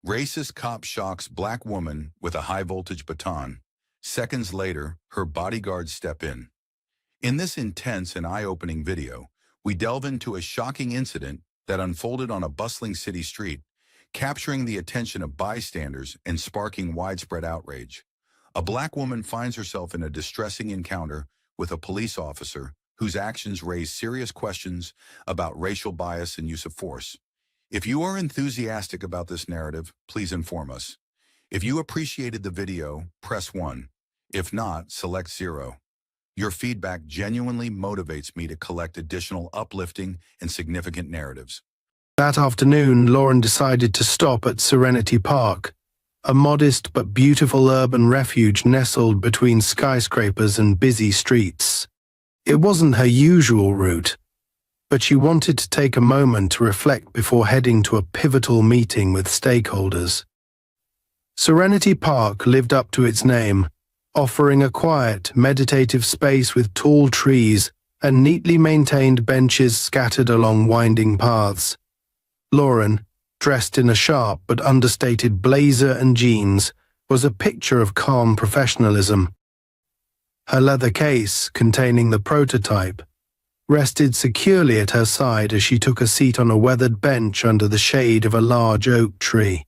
Racist cop shocks black woman with a high-voltage baton. Seconds later, her bodyguards step in. In this intense and eye-opening video, we delve into a shocking incident that unfolded on a bustling city street, capturing the attention of bystanders and sparking widespread outrage. A black woman finds herself in a distressing encounter with a police officer whose actions raise serious questions about racial bias and use of force. If you are enthusiastic about this narrative, please inform us. If you appreciated the video, press 1. If not, select 0. Your feedback genuinely motivates me to collect additional uplifting and significant narratives. That afternoon, Lauren decided to stop at Serenity Park, a modest but beautiful urban refuge nestled between skyscrapers and busy streets. It wasn't her usual route, but she wanted to take a moment to reflect before heading to a pivotal meeting with stakeholders. Serenity Park lived up to its name, offering a quiet, meditative space with tall trees and neatly maintained benches scattered along winding paths. Lauren, dressed in a sharp but understated blazer and jeans, was a picture of calm professionalism. Her leather case, containing the prototype, rested securely at her side as she took a seat on a weathered bench under the shade of a large oak tree.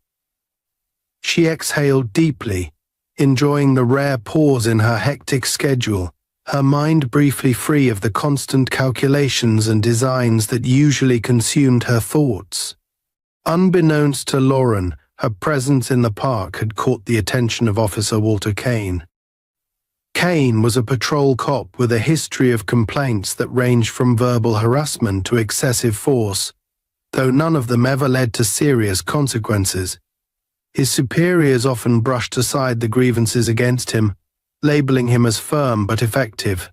She exhaled deeply, enjoying the rare pause in her hectic schedule, her mind briefly free of the constant calculations and designs that usually consumed her thoughts. Unbeknownst to Lauren, her presence in the park had caught the attention of Officer Walter Kane. Kane was a patrol cop with a history of complaints that ranged from verbal harassment to excessive force, though none of them ever led to serious consequences. His superiors often brushed aside the grievances against him, labeling him as firm but effective.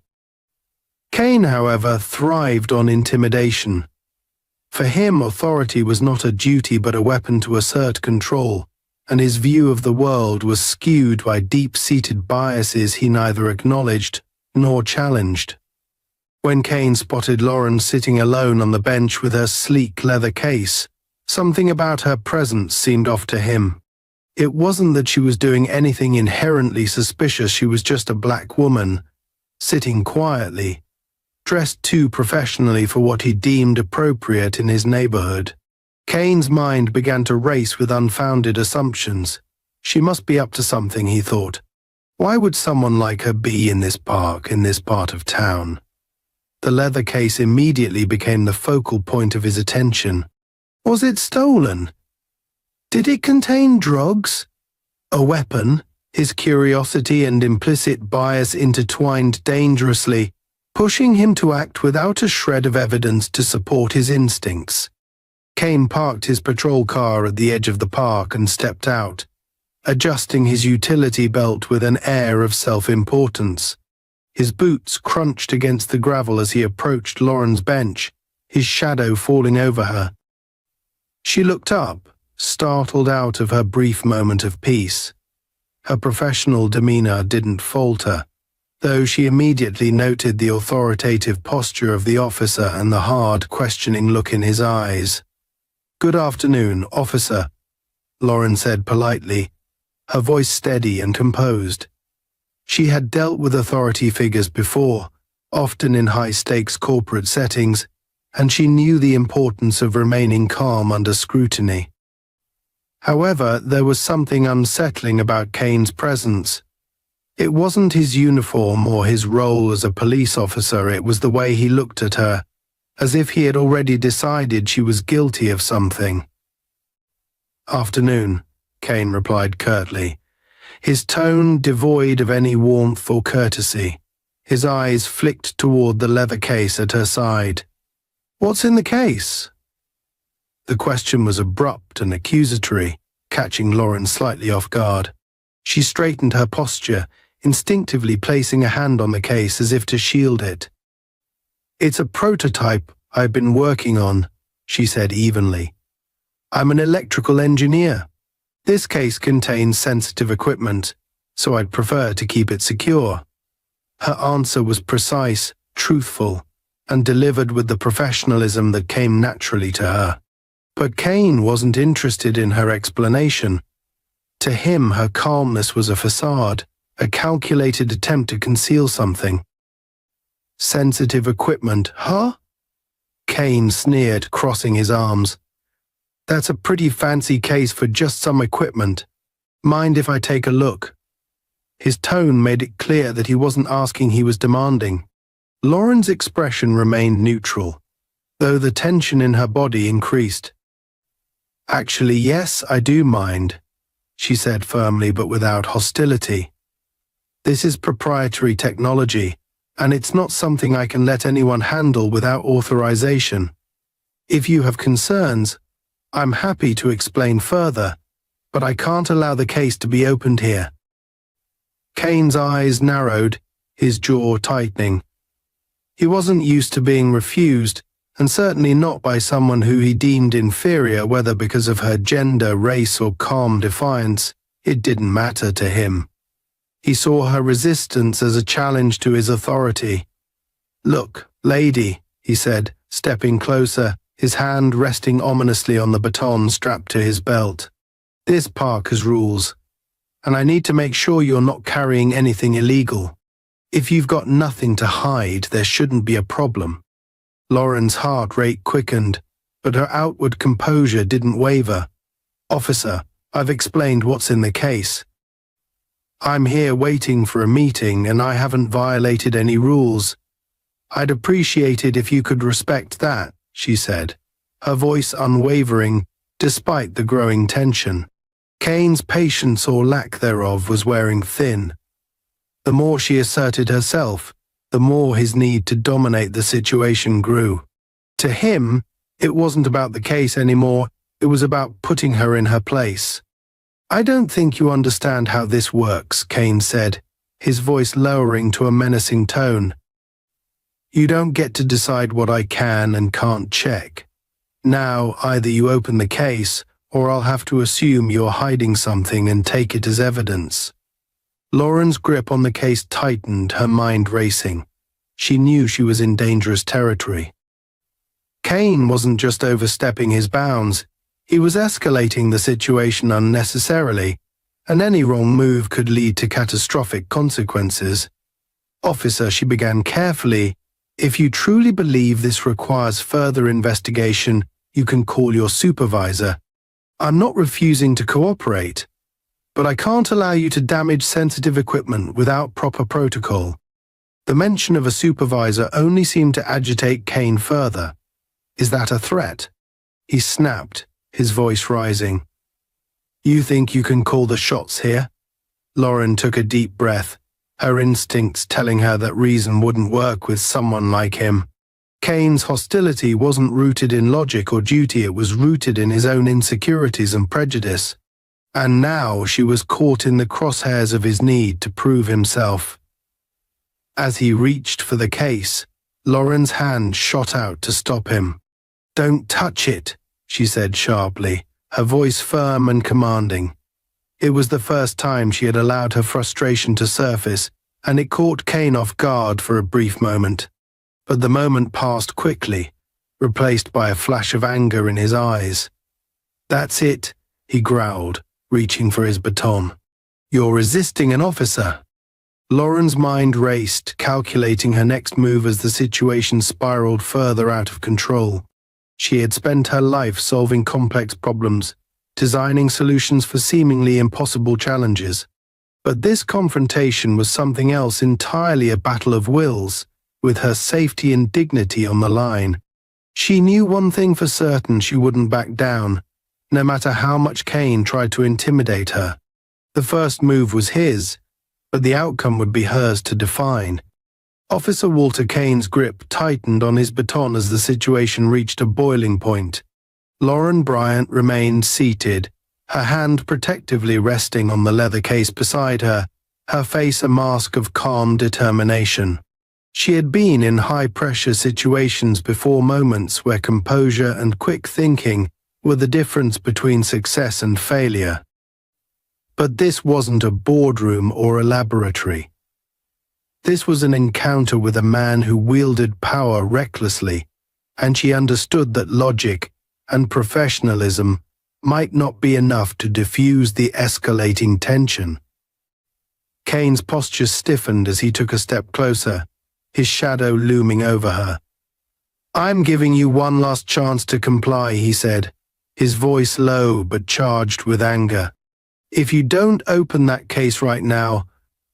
Kane, however, thrived on intimidation. For him, authority was not a duty but a weapon to assert control, and his view of the world was skewed by deep-seated biases he neither acknowledged nor challenged. When Kane spotted Lauren sitting alone on the bench with her sleek leather case, something about her presence seemed off to him. It wasn't that she was doing anything inherently suspicious, she was just a black woman, sitting quietly, dressed too professionally for what he deemed appropriate in his neighborhood. Kane's mind began to race with unfounded assumptions. She must be up to something, he thought. Why would someone like her be in this park, in this part of town? The leather case immediately became the focal point of his attention. Was it stolen? Did it contain drugs? A weapon? His curiosity and implicit bias intertwined dangerously, pushing him to act without a shred of evidence to support his instincts. Kane parked his patrol car at the edge of the park and stepped out, adjusting his utility belt with an air of self-importance. His boots crunched against the gravel as he approached Lauren's bench, his shadow falling over her. She looked up, startled out of her brief moment of peace. Her professional demeanor didn't falter, though she immediately noted the authoritative posture of the officer and the hard, questioning look in his eyes. "Good afternoon, officer," Lauren said politely, her voice steady and composed. She had dealt with authority figures before, often in high-stakes corporate settings, and she knew the importance of remaining calm under scrutiny. However, there was something unsettling about Kane's presence. It wasn't his uniform or his role as a police officer, it was the way he looked at her, as if he had already decided she was guilty of something. "Afternoon," Kane replied curtly, his tone devoid of any warmth or courtesy. His eyes flicked toward the leather case at her side. "What's in the case?" The question was abrupt and accusatory, catching Lauren slightly off guard. She straightened her posture, instinctively placing a hand on the case as if to shield it. "It's a prototype I've been working on," she said evenly. "I'm an electrical engineer. This case contains sensitive equipment, so I'd prefer to keep it secure." Her answer was precise, truthful, and delivered with the professionalism that came naturally to her. But Kane wasn't interested in her explanation. To him, her calmness was a facade, a calculated attempt to conceal something. Sensitive equipment, huh? Kane sneered, crossing his arms. That's a pretty fancy case for just some equipment. Mind if I take a look? His tone made it clear that he wasn't asking, he was demanding. Lauren's expression remained neutral, though the tension in her body increased. Actually, yes, I do mind, she said firmly but without hostility. This is proprietary technology, and it's not something I can let anyone handle without authorization. If you have concerns, I'm happy to explain further, but I can't allow the case to be opened here. Kane's eyes narrowed, his jaw tightening. He wasn't used to being refused, and certainly not by someone who he deemed inferior, whether because of her gender, race, or calm defiance. It didn't matter to him. He saw her resistance as a challenge to his authority. Look, lady, he said, stepping closer, his hand resting ominously on the baton strapped to his belt. This park has rules, and I need to make sure you're not carrying anything illegal. If you've got nothing to hide, there shouldn't be a problem. Lauren's heart rate quickened, but her outward composure didn't waver. Officer, I've explained what's in the case. I'm here waiting for a meeting, and I haven't violated any rules. I'd appreciate it if you could respect that, she said, her voice unwavering, despite the growing tension. Kane's patience or lack thereof was wearing thin. The more she asserted herself, the more his need to dominate the situation grew. To him, it wasn't about the case anymore, it was about putting her in her place. I don't think you understand how this works, Kane said, his voice lowering to a menacing tone. You don't get to decide what I can and can't check. Now, either you open the case, or I'll have to assume you're hiding something and take it as evidence. Lauren's grip on the case tightened, her mind racing. She knew she was in dangerous territory. Kane wasn't just overstepping his bounds, he was escalating the situation unnecessarily, and any wrong move could lead to catastrophic consequences. Officer, she began carefully, if you truly believe this requires further investigation, you can call your supervisor. I'm not refusing to cooperate, but I can't allow you to damage sensitive equipment without proper protocol. The mention of a supervisor only seemed to agitate Kane further. Is that a threat? He snapped, his voice rising. You think you can call the shots here? Lauren took a deep breath, her instincts telling her that reason wouldn't work with someone like him. Kane's hostility wasn't rooted in logic or duty, it was rooted in his own insecurities and prejudice. And now she was caught in the crosshairs of his need to prove himself. As he reached for the case, Lauren's hand shot out to stop him. Don't touch it, she said sharply, her voice firm and commanding. It was the first time she had allowed her frustration to surface, and it caught Kane off guard for a brief moment. But the moment passed quickly, replaced by a flash of anger in his eyes. That's it, he growled, reaching for his baton. You're resisting an officer. Lauren's mind raced, calculating her next move as the situation spiraled further out of control. She had spent her life solving complex problems, designing solutions for seemingly impossible challenges. But this confrontation was something else entirely, a battle of wills, with her safety and dignity on the line. She knew one thing for certain: she wouldn't back down, no matter how much Kane tried to intimidate her. The first move was his, but the outcome would be hers to define. Officer Walter Kane's grip tightened on his baton as the situation reached a boiling point. Lauren Bryant remained seated, her hand protectively resting on the leather case beside her, her face a mask of calm determination. She had been in high-pressure situations before, moments where composure and quick thinking were the difference between success and failure. But this wasn't a boardroom or a laboratory. This was an encounter with a man who wielded power recklessly, and she understood that logic, and professionalism might not be enough to diffuse the escalating tension. Kane's posture stiffened as he took a step closer, his shadow looming over her. "I'm giving you one last chance to comply," he said, his voice low but charged with anger. "If you don't open that case right now,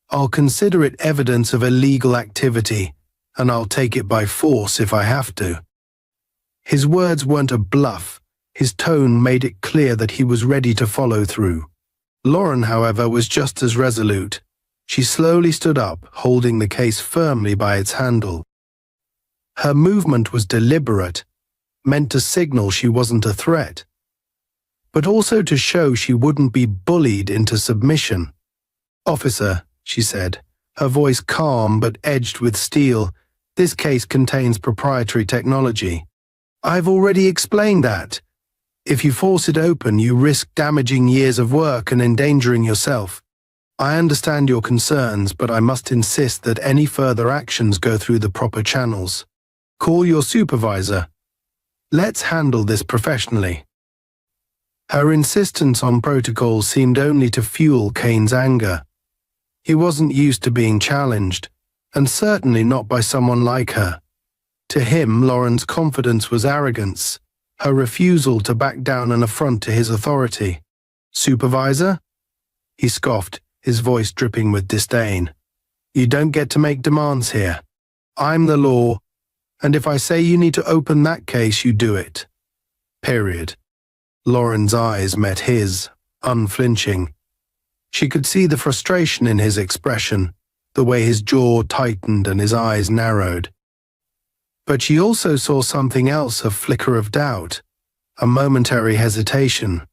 I'll consider it evidence of illegal activity, and I'll take it by force if I have to." His words weren't a bluff. His tone made it clear that he was ready to follow through. Lauren, however, was just as resolute. She slowly stood up, holding the case firmly by its handle. Her movement was deliberate, meant to signal she wasn't a threat, but also to show she wouldn't be bullied into submission. "Officer," she said, her voice calm but edged with steel, "this case contains proprietary technology." "I've already explained that. If you force it open, you risk damaging years of work and endangering yourself. I understand your concerns, but I must insist that any further actions go through the proper channels. Call your supervisor. Let's handle this professionally." Her insistence on protocol seemed only to fuel Kane's anger. He wasn't used to being challenged, and certainly not by someone like her. To him, Lauren's confidence was arrogance, her refusal to back down an affront to his authority. "Supervisor?" He scoffed, his voice dripping with disdain. "You don't get to make demands here. I'm the law, and if I say you need to open that case, you do it. Period." Lauren's eyes met his, unflinching. She could see the frustration in his expression, the way his jaw tightened and his eyes narrowed. But she also saw something else, a flicker of doubt, a momentary hesitation.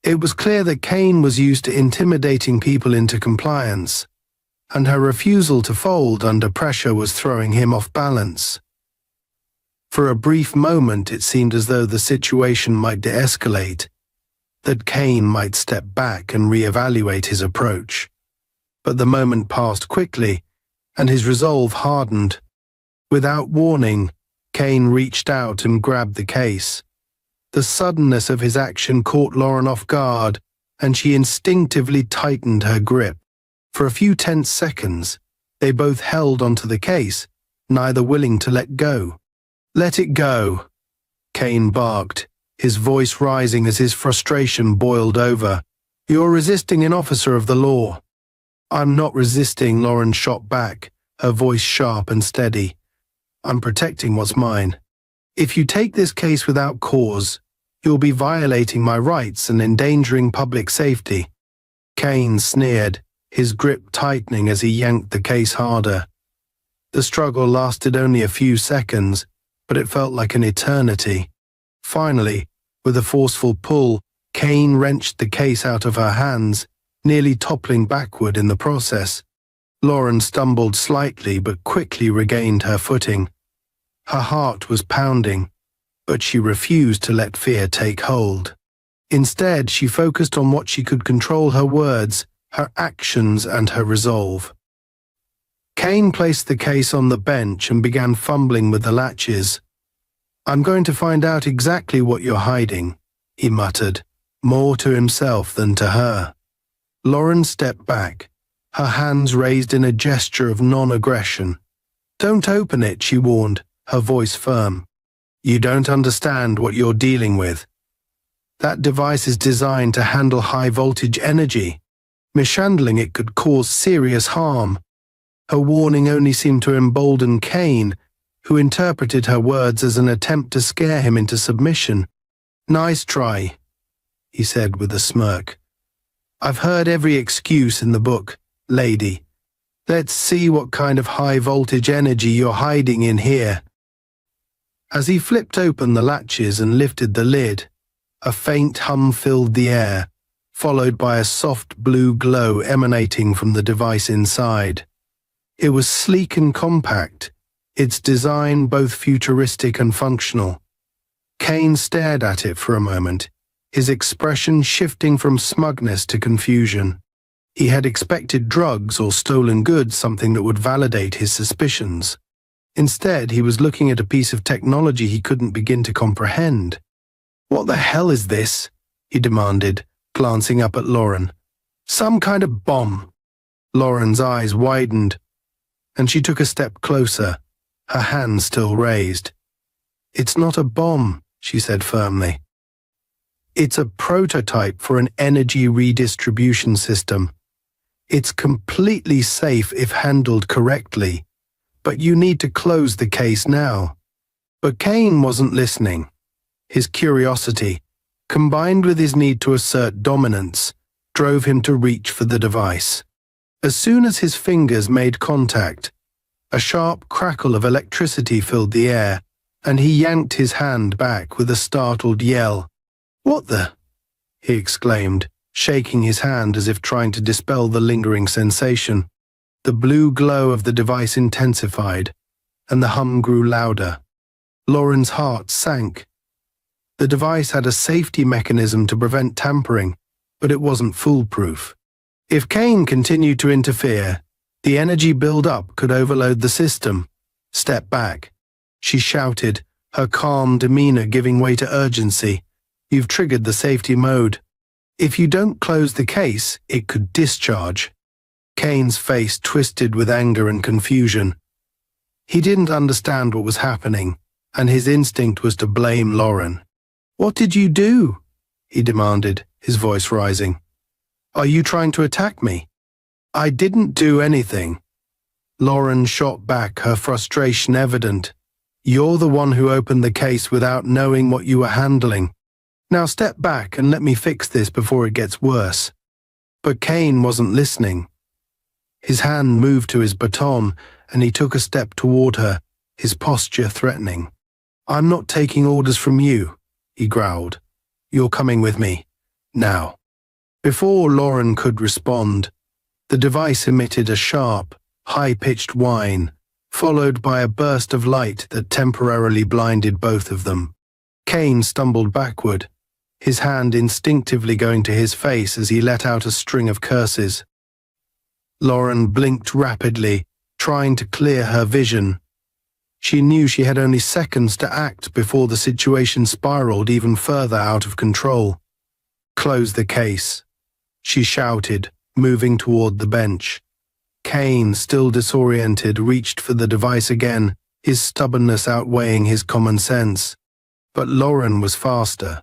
It was clear that Kane was used to intimidating people into compliance, and her refusal to fold under pressure was throwing him off balance. For a brief moment it seemed as though the situation might de-escalate, that Kane might step back and reevaluate his approach. But the moment passed quickly, and his resolve hardened. Without warning, Kane reached out and grabbed the case. The suddenness of his action caught Lauren off guard, and she instinctively tightened her grip. For a few tense seconds, they both held onto the case, neither willing to let go. "Let it go," Kane barked, his voice rising as his frustration boiled over. "You're resisting an officer of the law." "I'm not resisting," Lauren shot back, her voice sharp and steady. "I'm protecting what's mine. If you take this case without cause, you'll be violating my rights and endangering public safety." Kane sneered, his grip tightening as he yanked the case harder. The struggle lasted only a few seconds, but it felt like an eternity. Finally, with a forceful pull, Kane wrenched the case out of her hands, nearly toppling backward in the process. Lauren stumbled slightly but quickly regained her footing. Her heart was pounding, but she refused to let fear take hold. Instead, she focused on what she could control: her words, her actions, and her resolve. Kane placed the case on the bench and began fumbling with the latches. "I'm going to find out exactly what you're hiding," he muttered, more to himself than to her. Lauren stepped back, her hands raised in a gesture of non-aggression. "Don't open it," she warned, her voice firm. "You don't understand what you're dealing with. That device is designed to handle high-voltage energy. Mishandling it could cause serious harm." Her warning only seemed to embolden Kane, who interpreted her words as an attempt to scare him into submission. "Nice try," he said with a smirk. "I've heard every excuse in the book, lady. Let's see what kind of high-voltage energy you're hiding in here." As he flipped open the latches and lifted the lid, a faint hum filled the air, followed by a soft blue glow emanating from the device inside. It was sleek and compact, its design both futuristic and functional. Kane stared at it for a moment, his expression shifting from smugness to confusion. He had expected drugs or stolen goods, something that would validate his suspicions. Instead, he was looking at a piece of technology he couldn't begin to comprehend. "What the hell is this?" he demanded, glancing up at Lauren. "Some kind of bomb." Lauren's eyes widened, and she took a step closer, her hand still raised. "It's not a bomb," she said firmly. "It's a prototype for an energy redistribution system. It's completely safe if handled correctly, but you need to close the case now." But Kane wasn't listening. His curiosity, combined with his need to assert dominance, drove him to reach for the device. As soon as his fingers made contact, a sharp crackle of electricity filled the air, and he yanked his hand back with a startled yell. "What the?" he exclaimed, shaking his hand as if trying to dispel the lingering sensation. The blue glow of the device intensified, and the hum grew louder. Lauren's heart sank. The device had a safety mechanism to prevent tampering, but it wasn't foolproof. If Kane continued to interfere, the energy build-up could overload the system. "Step back," she shouted, her calm demeanor giving way to urgency. "You've triggered the safety mode. If you don't close the case, it could discharge." Kane's face twisted with anger and confusion. He didn't understand what was happening, and his instinct was to blame Lauren. "What did you do?" he demanded, his voice rising. "Are you trying to attack me?" "I didn't do anything." Lauren shot back, her frustration evident. "You're the one who opened the case without knowing what you were handling. Now step back and let me fix this before it gets worse." But Kane wasn't listening. His hand moved to his baton, and he took a step toward her, his posture threatening. "I'm not taking orders from you," he growled. "You're coming with me. Now." Before Lauren could respond, the device emitted a sharp, high-pitched whine, followed by a burst of light that temporarily blinded both of them. Kane stumbled backward, his hand instinctively going to his face as he let out a string of curses. Lauren blinked rapidly, trying to clear her vision. She knew she had only seconds to act before the situation spiraled even further out of control. "Close the case," she shouted, moving toward the bench. Kane, still disoriented, reached for the device again, his stubbornness outweighing his common sense. But Lauren was faster.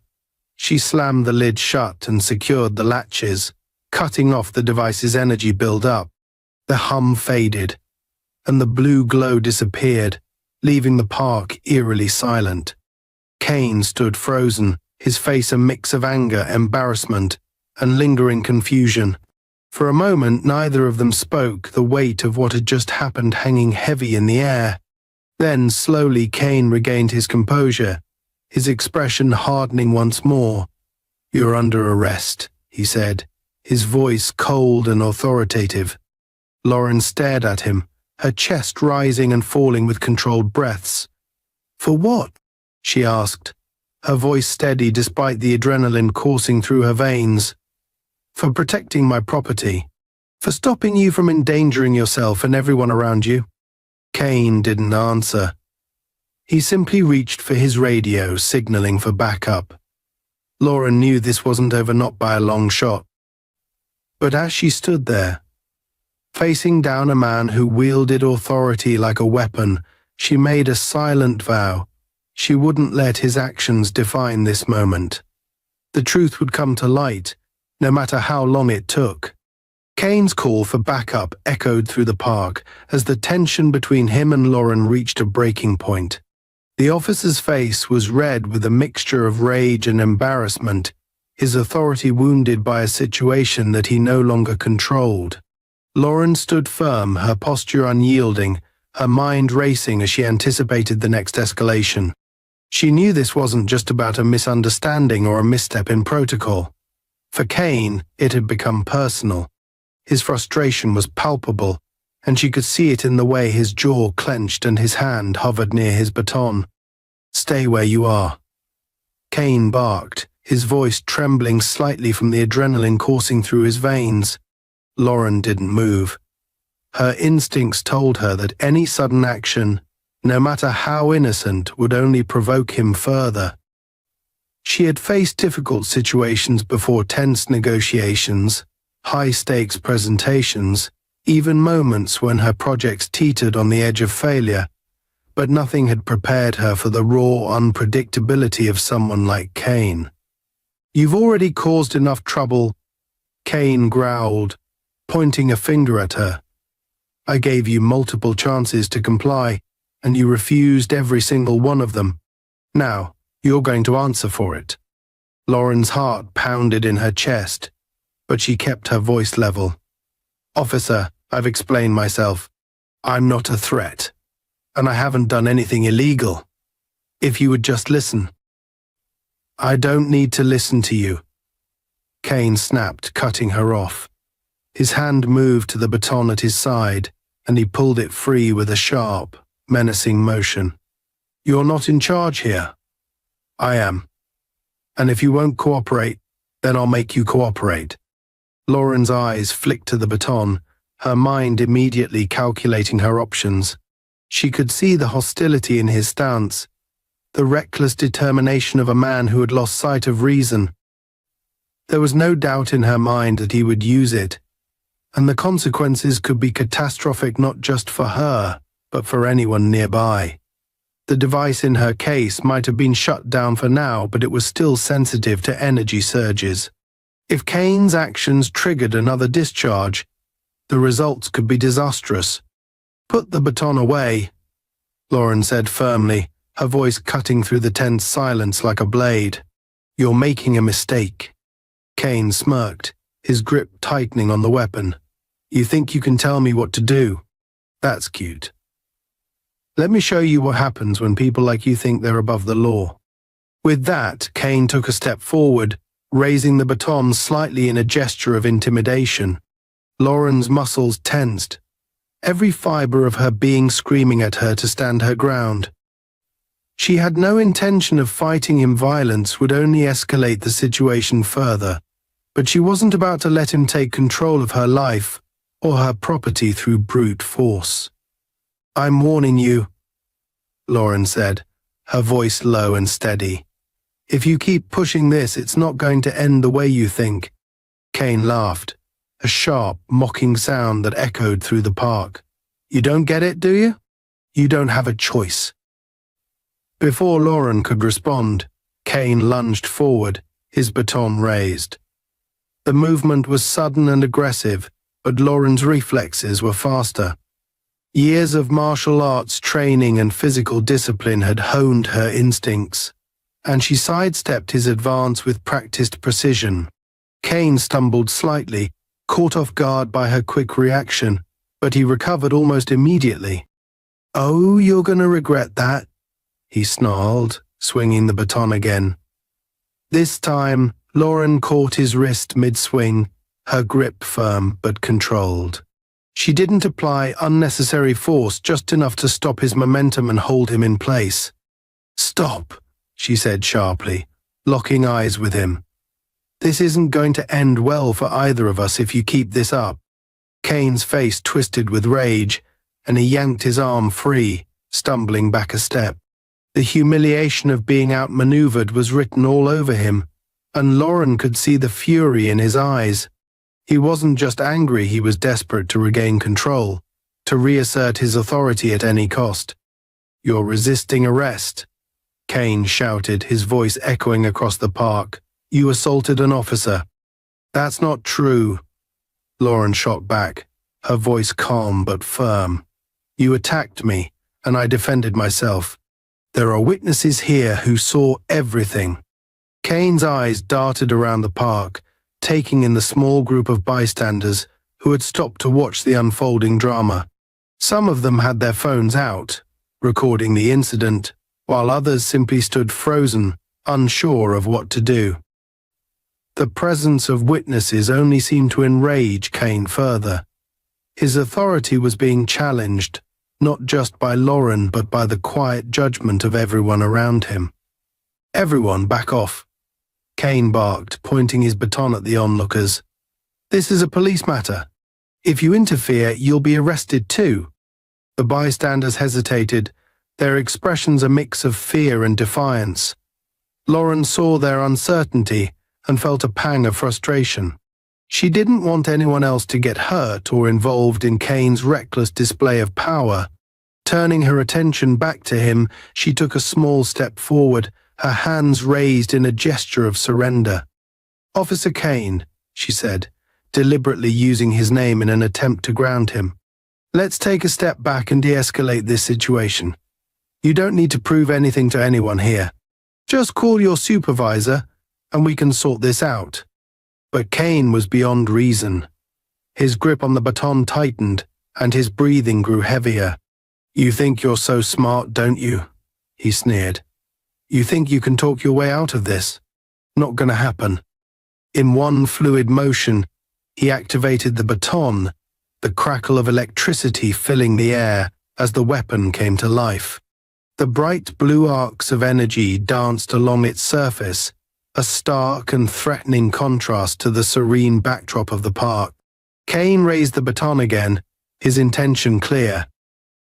She slammed the lid shut and secured the latches, cutting off the device's energy build-up. The hum faded, and the blue glow disappeared, leaving the park eerily silent. Kane stood frozen, his face a mix of anger, embarrassment, and lingering confusion. For a moment, neither of them spoke, the weight of what had just happened hanging heavy in the air. Then, slowly, Kane regained his composure, his expression hardening once more. "You're under arrest," he said, his voice cold and authoritative. Lauren stared at him, her chest rising and falling with controlled breaths. "For what?" she asked, her voice steady despite the adrenaline coursing through her veins. "For protecting my property. For stopping you from endangering yourself and everyone around you." Kane didn't answer. He simply reached for his radio, signaling for backup. Lauren knew this wasn't over, not by a long shot. But as she stood there, facing down a man who wielded authority like a weapon, she made a silent vow. She wouldn't let his actions define this moment. The truth would come to light, no matter how long it took. Kane's call for backup echoed through the park as the tension between him and Lauren reached a breaking point. The officer's face was red with a mixture of rage and embarrassment, his authority wounded by a situation that he no longer controlled. Lauren stood firm, her posture unyielding, her mind racing as she anticipated the next escalation. She knew this wasn't just about a misunderstanding or a misstep in protocol. For Kane, it had become personal. His frustration was palpable, and she could see it in the way his jaw clenched and his hand hovered near his baton. "Stay where you are." Kane barked, his voice trembling slightly from the adrenaline coursing through his veins. Lauren didn't move. Her instincts told her that any sudden action, no matter how innocent, would only provoke him further. She had faced difficult situations before, tense negotiations, high-stakes presentations, even moments when her projects teetered on the edge of failure, but nothing had prepared her for the raw unpredictability of someone like Kane. "You've already caused enough trouble," Kane growled, pointing a finger at her. "I gave you multiple chances to comply, and you refused every single one of them. Now, you're going to answer for it." Lauren's heart pounded in her chest, but she kept her voice level. "Officer, I've explained myself. I'm not a threat, and I haven't done anything illegal. If you would just listen." "I don't need to listen to you," Kane snapped, cutting her off. His hand moved to the baton at his side, and he pulled it free with a sharp, menacing motion. "You're not in charge here. I am. And if you won't cooperate, then I'll make you cooperate." Lauren's eyes flicked to the baton, her mind immediately calculating her options. She could see the hostility in his stance, the reckless determination of a man who had lost sight of reason. There was no doubt in her mind that he would use it, and the consequences could be catastrophic not just for her, but for anyone nearby. The device in her case might have been shut down for now, but it was still sensitive to energy surges. If Kane's actions triggered another discharge, the results could be disastrous. "Put the baton away," Lauren said firmly, her voice cutting through the tense silence like a blade. "You're making a mistake." Kane smirked, his grip tightening on the weapon. "You think you can tell me what to do? That's cute. Let me show you what happens when people like you think they're above the law." With that, Kane took a step forward, raising the baton slightly in a gesture of intimidation. Lauren's muscles tensed, every fiber of her being screaming at her to stand her ground. She had no intention of fighting him. Violence would only escalate the situation further, but she wasn't about to let him take control of her life or her property through brute force. "I'm warning you," Lauren said, her voice low and steady. "If you keep pushing this, it's not going to end the way you think." Kane laughed, a sharp, mocking sound that echoed through the park. "You don't get it, do you? You don't have a choice." Before Lauren could respond, Kane lunged forward, his baton raised. The movement was sudden and aggressive, but Lauren's reflexes were faster. Years of martial arts training and physical discipline had honed her instincts, and she sidestepped his advance with practiced precision. Kane stumbled slightly, caught off guard by her quick reaction, but he recovered almost immediately. "Oh, you're gonna regret that," he snarled, swinging the baton again. This time, Lauren caught his wrist mid-swing, her grip firm but controlled. She didn't apply unnecessary force, just enough to stop his momentum and hold him in place. "Stop," she said sharply, locking eyes with him. "This isn't going to end well for either of us if you keep this up." Kane's face twisted with rage, and he yanked his arm free, stumbling back a step. The humiliation of being outmaneuvered was written all over him, and Lauren could see the fury in his eyes. He wasn't just angry, he was desperate to regain control, to reassert his authority at any cost. "You're resisting arrest," Kane shouted, his voice echoing across the park. "You assaulted an officer." "That's not true," Lauren shot back, her voice calm but firm. "You attacked me, and I defended myself. There are witnesses here who saw everything." Kane's eyes darted around the park, taking in the small group of bystanders who had stopped to watch the unfolding drama. Some of them had their phones out, recording the incident, while others simply stood frozen, unsure of what to do. The presence of witnesses only seemed to enrage Kane further. His authority was being challenged, not just by Lauren but by the quiet judgment of everyone around him. "Everyone back off," Kane barked, pointing his baton at the onlookers. "This is a police matter. If you interfere, you'll be arrested too." The bystanders hesitated, their expressions a mix of fear and defiance. Lauren saw their uncertainty and felt a pang of frustration. She didn't want anyone else to get hurt or involved in Kane's reckless display of power. Turning her attention back to him, she took a small step forward, her hands raised in a gesture of surrender. "Officer Kane," she said, deliberately using his name in an attempt to ground him. "Let's take a step back and de-escalate this situation. You don't need to prove anything to anyone here. Just call your supervisor and we can sort this out." But Kane was beyond reason. His grip on the baton tightened and his breathing grew heavier. "You think you're so smart, don't you?" he sneered. "You think you can talk your way out of this? Not gonna happen." In one fluid motion, he activated the baton, the crackle of electricity filling the air as the weapon came to life. The bright blue arcs of energy danced along its surface, a stark and threatening contrast to the serene backdrop of the park. Kane raised the baton again, his intention clear.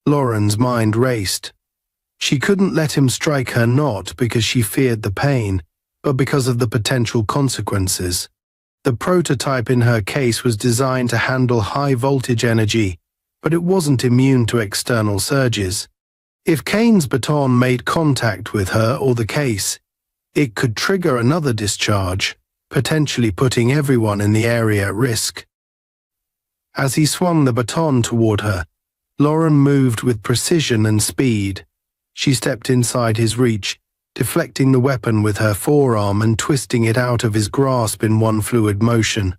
Lauren's mind raced. She couldn't let him strike her not because she feared the pain, but because of the potential consequences. The prototype in her case was designed to handle high-voltage energy, but it wasn't immune to external surges. If Kane's baton made contact with her or the case, it could trigger another discharge, potentially putting everyone in the area at risk. As he swung the baton toward her, Lauren moved with precision and speed. She stepped inside his reach, deflecting the weapon with her forearm and twisting it out of his grasp in one fluid motion.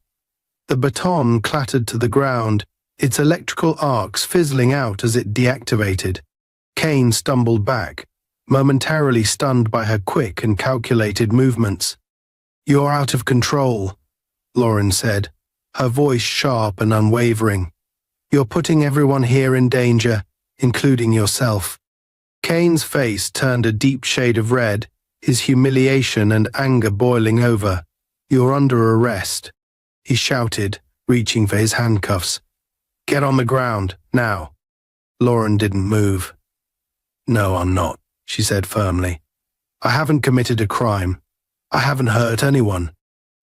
The baton clattered to the ground, its electrical arcs fizzling out as it deactivated. Kane stumbled back, momentarily stunned by her quick and calculated movements. "You're out of control," Lauren said, her voice sharp and unwavering. "You're putting everyone here in danger, including yourself." Kane's face turned a deep shade of red, his humiliation and anger boiling over. "You're under arrest," he shouted, reaching for his handcuffs. "Get on the ground, now." Lauren didn't move. "No, I'm not," she said firmly. "I haven't committed a crime. I haven't hurt anyone.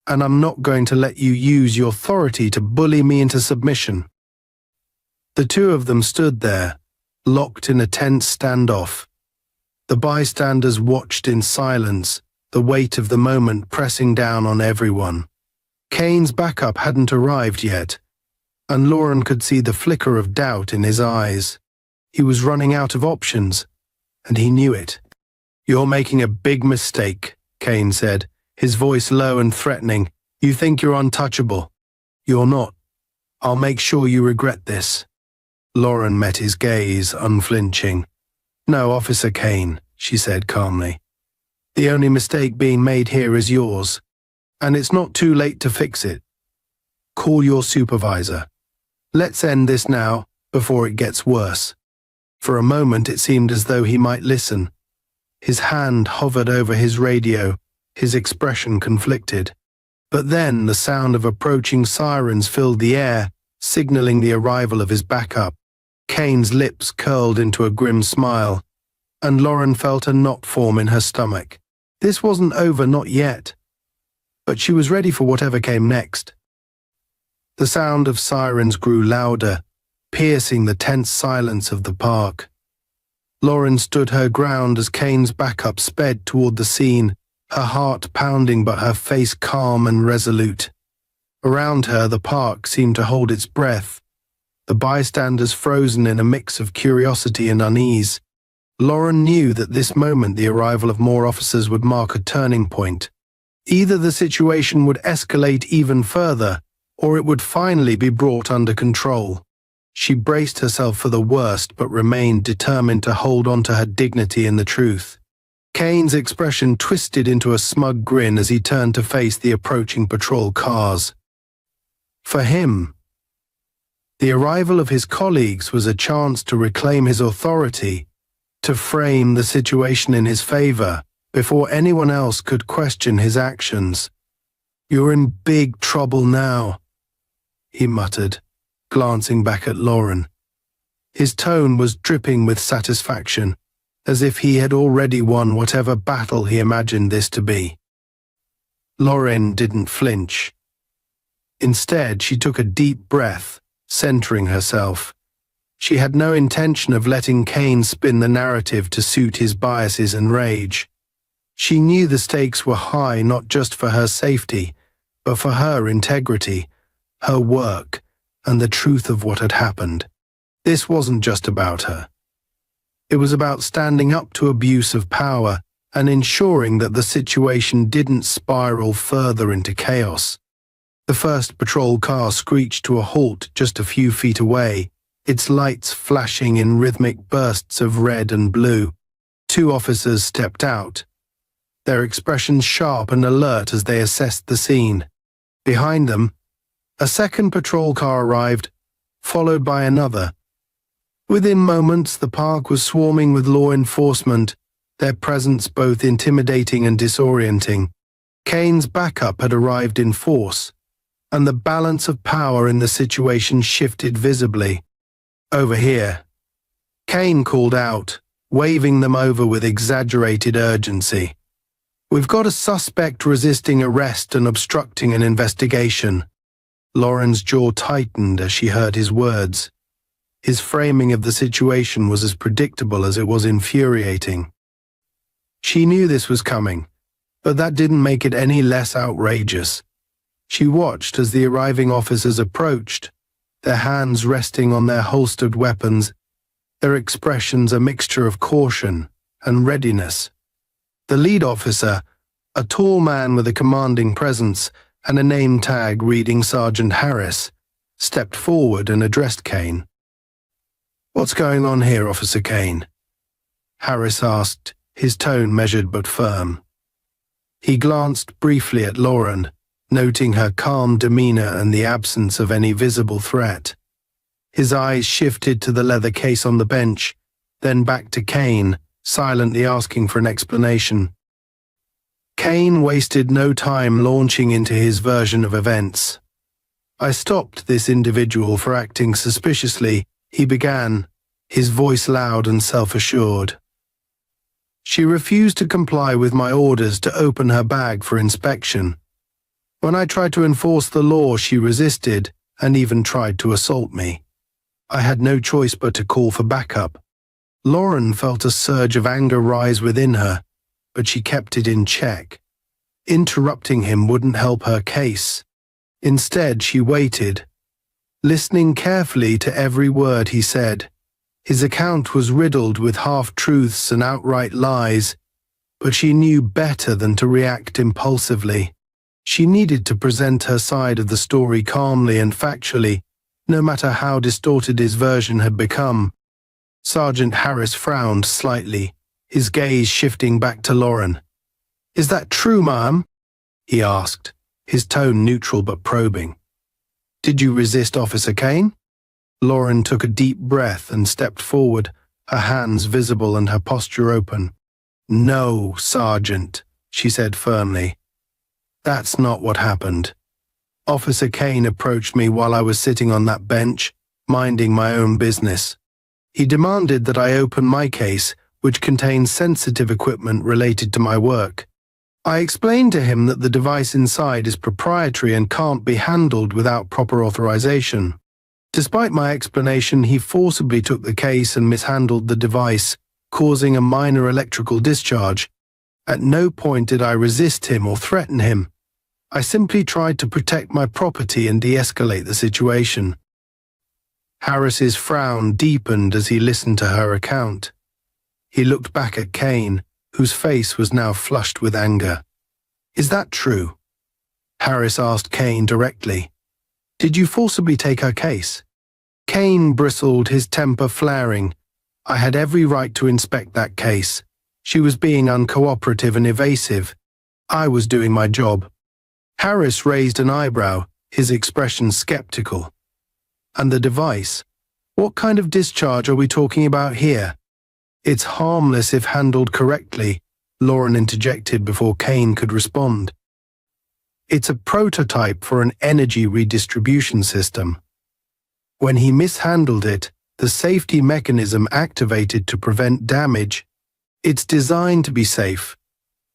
And I'm not going to let you use your authority to bully me into submission." The two of them stood there, locked in a tense standoff. The bystanders watched in silence, the weight of the moment pressing down on everyone. Kane's backup hadn't arrived yet, and Lauren could see the flicker of doubt in his eyes. He was running out of options, and he knew it. "You're making a big mistake," Kane said, his voice low and threatening. "You think you're untouchable. You're not. I'll make sure you regret this." Lauren met his gaze, unflinching. "No, Officer Kane," she said calmly. "The only mistake being made here is yours, and it's not too late to fix it. Call your supervisor. Let's end this now, before it gets worse." For a moment it seemed as though he might listen. His hand hovered over his radio, his expression conflicted. But then the sound of approaching sirens filled the air, signaling the arrival of his backup. Kane's lips curled into a grim smile, and Lauren felt a knot form in her stomach. This wasn't over, not yet. But she was ready for whatever came next. The sound of sirens grew louder, piercing the tense silence of the park. Lauren stood her ground as Kane's backup sped toward the scene, her heart pounding but her face calm and resolute. Around her, the park seemed to hold its breath, the bystanders frozen in a mix of curiosity and unease. Lauren knew that this moment the arrival of more officers would mark a turning point. Either the situation would escalate even further, or it would finally be brought under control. She braced herself for the worst but remained determined to hold on to her dignity in the truth. Kane's expression twisted into a smug grin as he turned to face the approaching patrol cars. For him, the arrival of his colleagues was a chance to reclaim his authority, to frame the situation in his favor before anyone else could question his actions. "You're in big trouble now," he muttered, glancing back at Lauren. His tone was dripping with satisfaction. as if he had already won whatever battle he imagined this to be. Lauren didn't flinch. Instead, she took a deep breath, centering herself. She had no intention of letting Kane spin the narrative to suit his biases and rage. She knew the stakes were high not just for her safety, but for her integrity, her work, and the truth of what had happened. This wasn't just about her. It was about standing up to abuse of power and ensuring that the situation didn't spiral further into chaos. The first patrol car screeched to a halt just a few feet away, its lights flashing in rhythmic bursts of red and blue. 2 officers stepped out, their expressions sharp and alert as they assessed the scene. Behind them, a second patrol car arrived, followed by another. Within moments, the park was swarming with law enforcement, their presence both intimidating and disorienting. Kane's backup had arrived in force, and the balance of power in the situation shifted visibly. "Over here," Kane called out, waving them over with exaggerated urgency. "We've got a suspect resisting arrest and obstructing an investigation." Lauren's jaw tightened as she heard his words. His framing of the situation was as predictable as it was infuriating. She knew this was coming, but that didn't make it any less outrageous. She watched as the arriving officers approached, their hands resting on their holstered weapons, their expressions a mixture of caution and readiness. The lead officer, a tall man with a commanding presence and a name tag reading Sergeant Harris, stepped forward and addressed Kane. "What's going on here, Officer Kane?" Harris asked, his tone measured but firm. He glanced briefly at Lauren, noting her calm demeanor and the absence of any visible threat. His eyes shifted to the leather case on the bench, then back to Kane, silently asking for an explanation. Kane wasted no time launching into his version of events. "I stopped this individual for acting suspiciously," he began, his voice loud and self-assured. "She refused to comply with my orders to open her bag for inspection. When I tried to enforce the law, she resisted and even tried to assault me. I had no choice but to call for backup." Lauren felt a surge of anger rise within her, but she kept it in check. Interrupting him wouldn't help her case. Instead, she waited, listening carefully to every word he said. His account was riddled with half-truths and outright lies, but she knew better than to react impulsively. She needed to present her side of the story calmly and factually, no matter how distorted his version had become. Sergeant Harris frowned slightly, his gaze shifting back to Lauren. "Is that true, ma'am?" he asked, his tone neutral but probing. "Did you resist Officer Kane?" Lauren took a deep breath and stepped forward, her hands visible and her posture open. "No, Sergeant," she said firmly. "That's not what happened. Officer Kane approached me while I was sitting on that bench, minding my own business. He demanded that I open my case, which contains sensitive equipment related to my work. I explained to him that the device inside is proprietary and can't be handled without proper authorization. Despite my explanation, he forcibly took the case and mishandled the device, causing a minor electrical discharge. At no point did I resist him or threaten him. I simply tried to protect my property and de-escalate the situation." Harris's frown deepened as he listened to her account. He looked back at Kane, whose face was now flushed with anger. "Is that true?" Harris asked Kane directly. "Did you forcibly take her case?" Kane bristled, his temper flaring. "I had every right to inspect that case. She was being uncooperative and evasive. I was doing my job." Harris raised an eyebrow, his expression skeptical. "And the device? What kind of discharge are we talking about here?" "It's harmless if handled correctly," Lauren interjected before Kane could respond. "It's a prototype for an energy redistribution system. When he mishandled it, the safety mechanism activated to prevent damage, It's designed to be safe,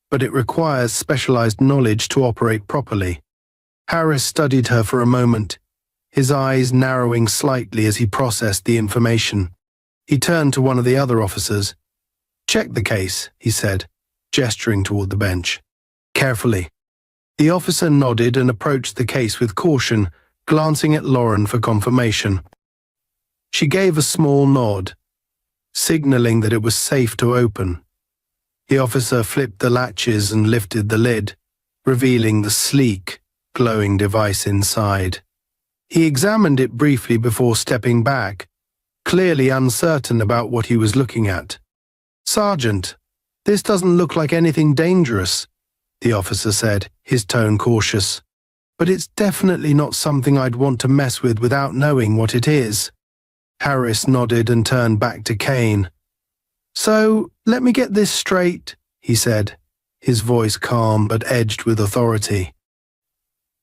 but it requires specialized knowledge to operate properly. Harris studied her for a moment, his eyes narrowing slightly as he processed the information. He turned to one of the other officers. "Check the case," he said, gesturing toward the bench. "Carefully." The officer nodded and approached the case with caution, glancing at Lauren for confirmation. She gave a small nod, signaling that it was safe to open. The officer flipped the latches and lifted the lid, revealing the sleek, glowing device inside. He examined it briefly before stepping back, clearly uncertain about what he was looking at. "Sergeant, this doesn't look like anything dangerous," the officer said, his tone cautious. "But it's definitely not something I'd want to mess with without knowing what it is." Harris nodded and turned back to Kane. "So, let me get this straight," he said, his voice calm but edged with authority.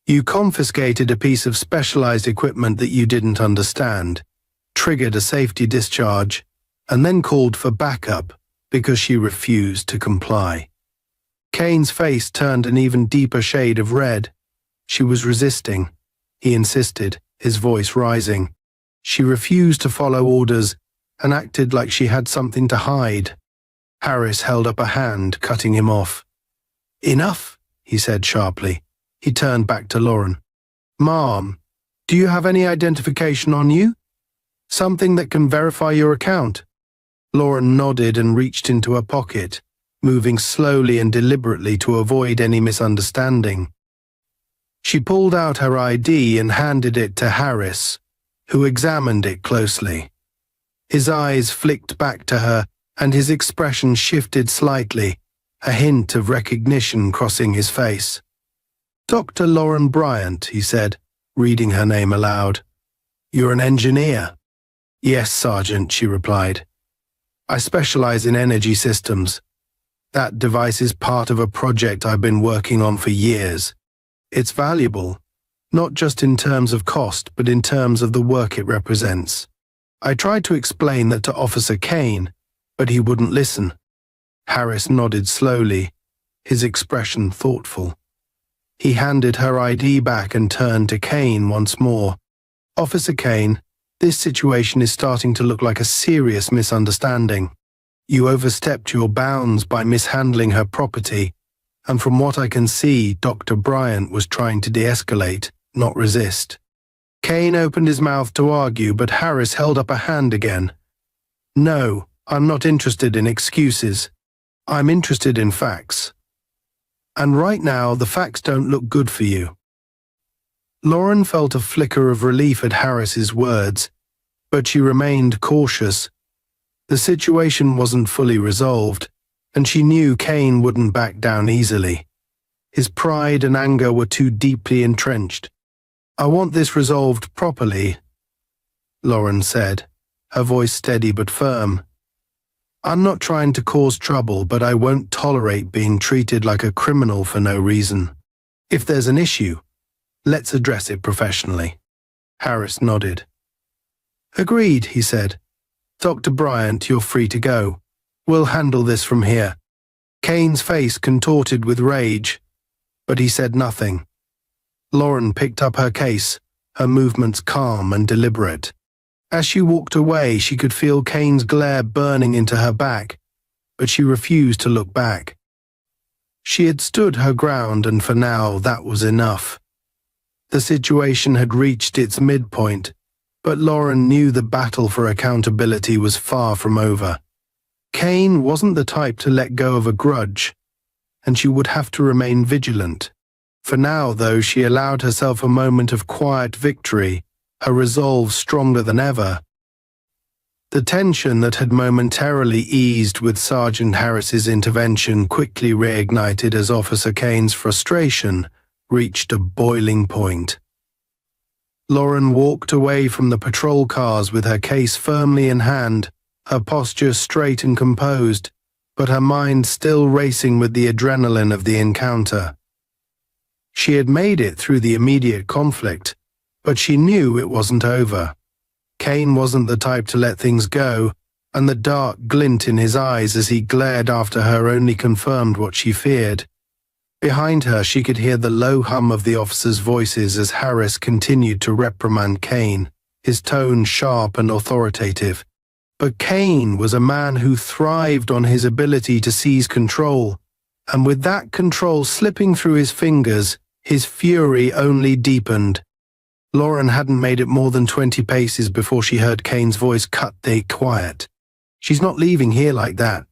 "You confiscated a piece of specialized equipment that you didn't understand, triggered a safety discharge, and then called for backup because she refused to comply." Kane's face turned an even deeper shade of red. She was resisting, he insisted, his voice rising. She refused to follow orders and acted like she had something to hide. Harris held up a hand, cutting him off. "Enough," he said sharply. He turned back to Lauren. "Ma'am, do you have any identification on you? Something that can verify your account?" Lauren nodded and reached into her pocket, moving slowly and deliberately to avoid any misunderstanding. She pulled out her ID and handed it to Harris, who examined it closely. His eyes flicked back to her, and his expression shifted slightly, a hint of recognition crossing his face. "Dr. Lauren Bryant," he said, reading her name aloud. "You're an engineer?" "Yes, Sergeant," she replied. "I specialize in energy systems. That device is part of a project I've been working on for years. It's valuable, not just in terms of cost, but in terms of the work it represents." I tried to explain that to Officer Kane, but he wouldn't listen. Harris nodded slowly, his expression thoughtful. He handed her ID back and turned to Kane once more. "Officer Kane, this situation is starting to look like a serious misunderstanding. You overstepped your bounds by mishandling her property, and from what I can see, Dr. Bryant was trying to de-escalate, not resist." Kane opened his mouth to argue, but Harris held up a hand again. "No, I'm not interested in excuses. I'm interested in facts. And right now, the facts don't look good for you." Lauren felt a flicker of relief at Harris's words, but she remained cautious. The situation wasn't fully resolved, and she knew Kane wouldn't back down easily. His pride and anger were too deeply entrenched. "I want this resolved properly," Lauren said, her voice steady but firm. "I'm not trying to cause trouble, but I won't tolerate being treated like a criminal for no reason. If there's an issue, let's address it professionally." Harris nodded. "Agreed," he said. "Dr. Bryant, you're free to go. We'll handle this from here." Kane's face contorted with rage, but he said nothing. Lauren picked up her case, her movements calm and deliberate. As she walked away, she could feel Kane's glare burning into her back, but she refused to look back. She had stood her ground, and for now that was enough. The situation had reached its midpoint, but Lauren knew the battle for accountability was far from over. Kane wasn't the type to let go of a grudge, and she would have to remain vigilant. For now, though, she allowed herself a moment of quiet victory, her resolve stronger than ever. The tension that had momentarily eased with Sergeant Harris's intervention quickly reignited as Officer Kane's frustration reached a boiling point. Lauren walked away from the patrol cars with her case firmly in hand, her posture straight and composed, but her mind still racing with the adrenaline of the encounter. She had made it through the immediate conflict, but she knew it wasn't over. Kane wasn't the type to let things go, and the dark glint in his eyes as he glared after her only confirmed what she feared. Behind her, she could hear the low hum of the officers' voices as Harris continued to reprimand Kane, his tone sharp and authoritative. But Kane was a man who thrived on his ability to seize control, and with that control slipping through his fingers, his fury only deepened. Lauren hadn't made it more than 20 paces before she heard Kane's voice cut the quiet. "She's not leaving here like that."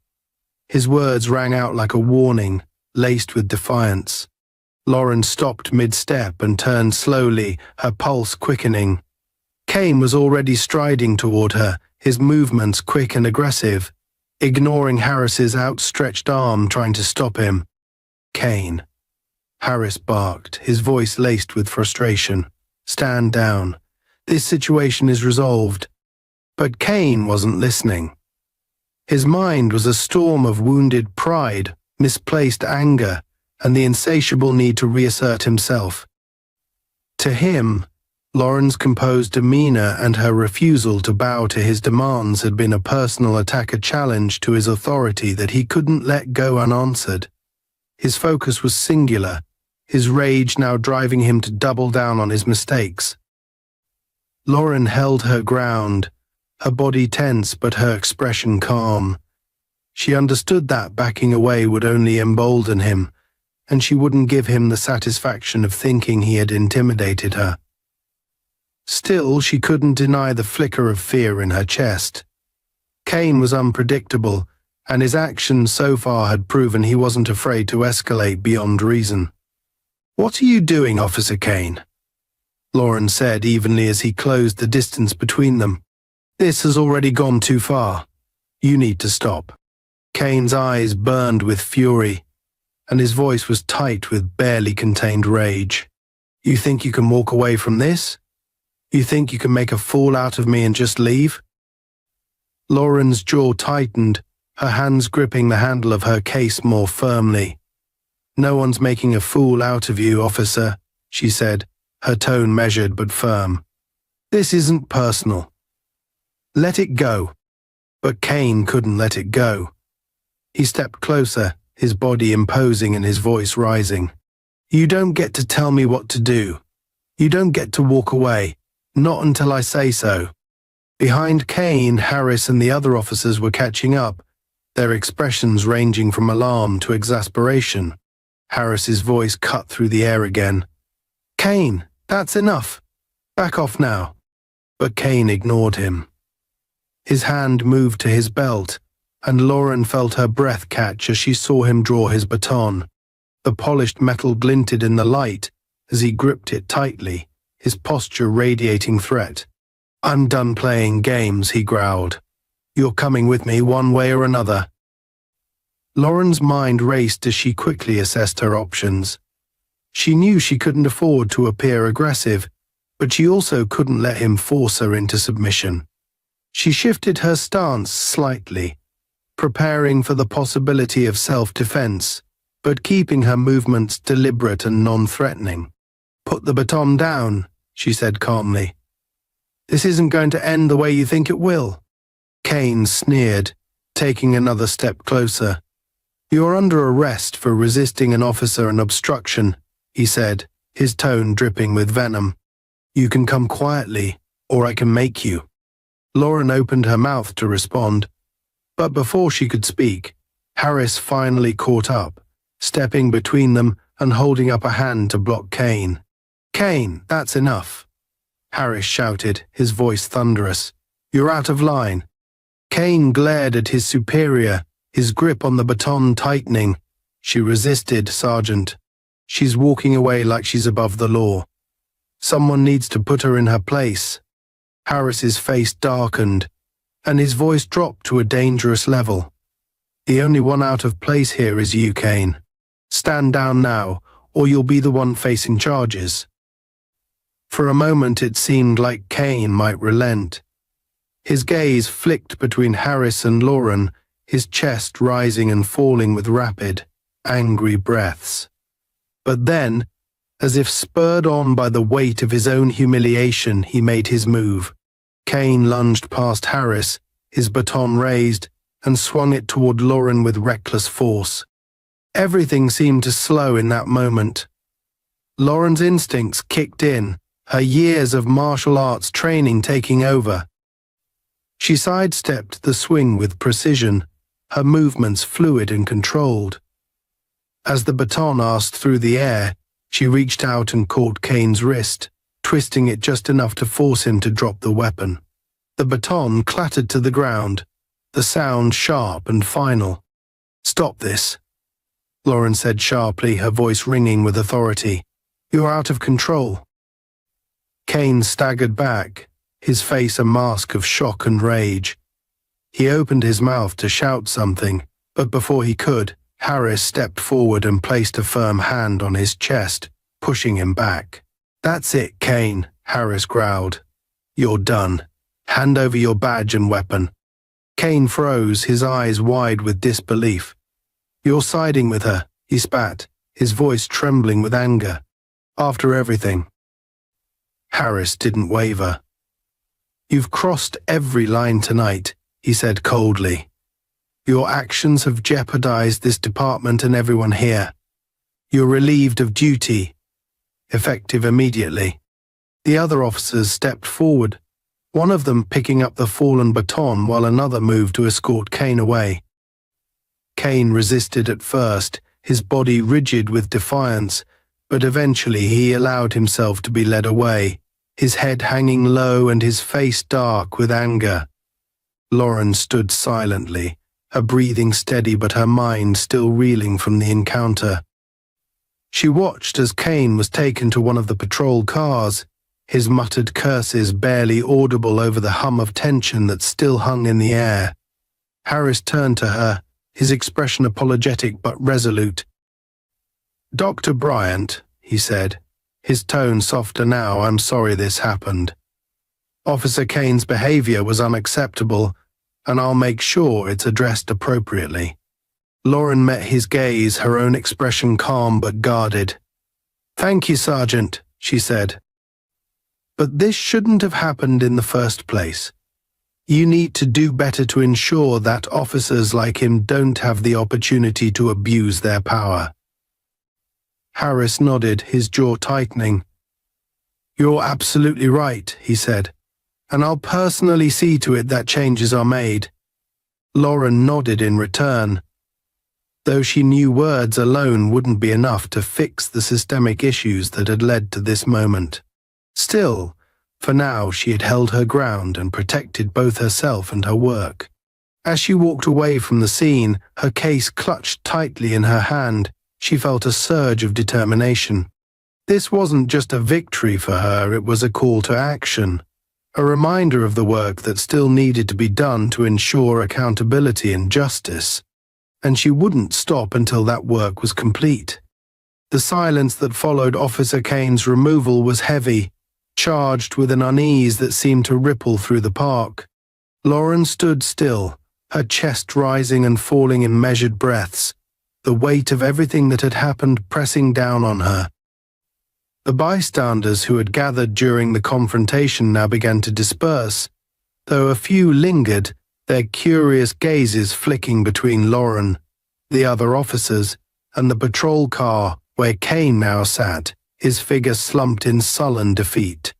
His words rang out like a warning, laced with defiance. Lauren stopped mid-step and turned slowly, her pulse quickening. Kane was already striding toward her, his movements quick and aggressive, ignoring Harris's outstretched arm trying to stop him. "Kane," Harris barked, his voice laced with frustration. "Stand down. This situation is resolved." But Kane wasn't listening. His mind was a storm of wounded pride, misplaced anger, and the insatiable need to reassert himself. To him, Lauren's composed demeanor and her refusal to bow to his demands had been a personal attack, a challenge to his authority that he couldn't let go unanswered. His focus was singular, his rage now driving him to double down on his mistakes. Lauren held her ground, her body tense but her expression calm. She understood that backing away would only embolden him, and she wouldn't give him the satisfaction of thinking he had intimidated her. Still, she couldn't deny the flicker of fear in her chest. Kane was unpredictable, and his actions so far had proven he wasn't afraid to escalate beyond reason. "What are you doing, Officer Kane?" Lauren said evenly as he closed the distance between them. "This has already gone too far. You need to stop." Kane's eyes burned with fury, and his voice was tight with barely contained rage. "You think you can walk away from this? You think you can make a fool out of me and just leave?" Lauren's jaw tightened, her hands gripping the handle of her case more firmly. "No one's making a fool out of you, officer," she said, her tone measured but firm. "This isn't personal. Let it go." But Kane couldn't let it go. He stepped closer, his body imposing and his voice rising. "You don't get to tell me what to do. You don't get to walk away. Not until I say so." Behind Kane, Harris and the other officers were catching up, their expressions ranging from alarm to exasperation. Harris's voice cut through the air again. "Kane, that's enough. Back off now." But Kane ignored him. His hand moved to his belt, and Lauren felt her breath catch as she saw him draw his baton. The polished metal glinted in the light as he gripped it tightly, his posture radiating threat. "I'm done playing games," he growled. "You're coming with me one way or another." Lauren's mind raced as she quickly assessed her options. She knew she couldn't afford to appear aggressive, but she also couldn't let him force her into submission. She shifted her stance slightly, preparing for the possibility of self-defense, but keeping her movements deliberate and non-threatening. "Put the baton down," she said calmly. "This isn't going to end the way you think it will." Kane sneered, taking another step closer. "You're under arrest for resisting an officer and obstruction," he said, his tone dripping with venom. "You can come quietly, or I can make you." Lauren opened her mouth to respond, but before she could speak, Harris finally caught up, stepping between them and holding up a hand to block Kane. "Kane, that's enough," Harris shouted, his voice thunderous. "You're out of line." Kane glared at his superior, his grip on the baton tightening. "She resisted, Sergeant. She's walking away like she's above the law. Someone needs to put her in her place." Harris's face darkened, and his voice dropped to a dangerous level. "The only one out of place here is you, Kane. Stand down now, or you'll be the one facing charges." For a moment it seemed like Kane might relent. His gaze flicked between Harris and Lauren, his chest rising and falling with rapid, angry breaths. But then, as if spurred on by the weight of his own humiliation, he made his move. Kane lunged past Harris, his baton raised, and swung it toward Lauren with reckless force. Everything seemed to slow in that moment. Lauren's instincts kicked in, her years of martial arts training taking over. She sidestepped the swing with precision, her movements fluid and controlled. As the baton asked through the air, she reached out and caught Kane's wrist, twisting it just enough to force him to drop the weapon. The baton clattered to the ground, the sound sharp and final. "Stop this," Lauren said sharply, her voice ringing with authority. "You're out of control." Kane staggered back, his face a mask of shock and rage. He opened his mouth to shout something, but before he could, Harris stepped forward and placed a firm hand on his chest, pushing him back. "That's it, Kane," Harris growled. "You're done. Hand over your badge and weapon." Kane froze, his eyes wide with disbelief. "You're siding with her," he spat, his voice trembling with anger. "After everything." Harris didn't waver. "You've crossed every line tonight," he said coldly. "Your actions have jeopardized this department and everyone here. You're relieved of duty, effective immediately." The other officers stepped forward, one of them picking up the fallen baton while another moved to escort Kane away. Kane resisted at first, his body rigid with defiance, but eventually he allowed himself to be led away, his head hanging low and his face dark with anger. Lauren stood silently, her breathing steady but her mind still reeling from the encounter. She watched as Kane was taken to one of the patrol cars, his muttered curses barely audible over the hum of tension that still hung in the air. Harris turned to her, his expression apologetic but resolute. "Dr. Bryant," he said, his tone softer now, "I'm sorry this happened. Officer Kane's behavior was unacceptable, and I'll make sure it's addressed appropriately." Lauren met his gaze, her own expression calm but guarded. "Thank you, Sergeant," she said. "But this shouldn't have happened in the first place. You need to do better to ensure that officers like him don't have the opportunity to abuse their power." Harris nodded, his jaw tightening. "You're absolutely right," he said, "and I'll personally see to it that changes are made." Lauren nodded in return, though she knew words alone wouldn't be enough to fix the systemic issues that had led to this moment. Still, for now she had held her ground and protected both herself and her work. As she walked away from the scene, her case clutched tightly in her hand, she felt a surge of determination. This wasn't just a victory for her, it was a call to action, a reminder of the work that still needed to be done to ensure accountability and justice. And she wouldn't stop until that work was complete. The silence that followed Officer Kane's removal was heavy, charged with an unease that seemed to ripple through the park. Lauren stood still, her chest rising and falling in measured breaths, the weight of everything that had happened pressing down on her. The bystanders who had gathered during the confrontation now began to disperse, though a few lingered, their curious gazes flicking between Lauren, the other officers, and the patrol car where Kane now sat, his figure slumped in sullen defeat.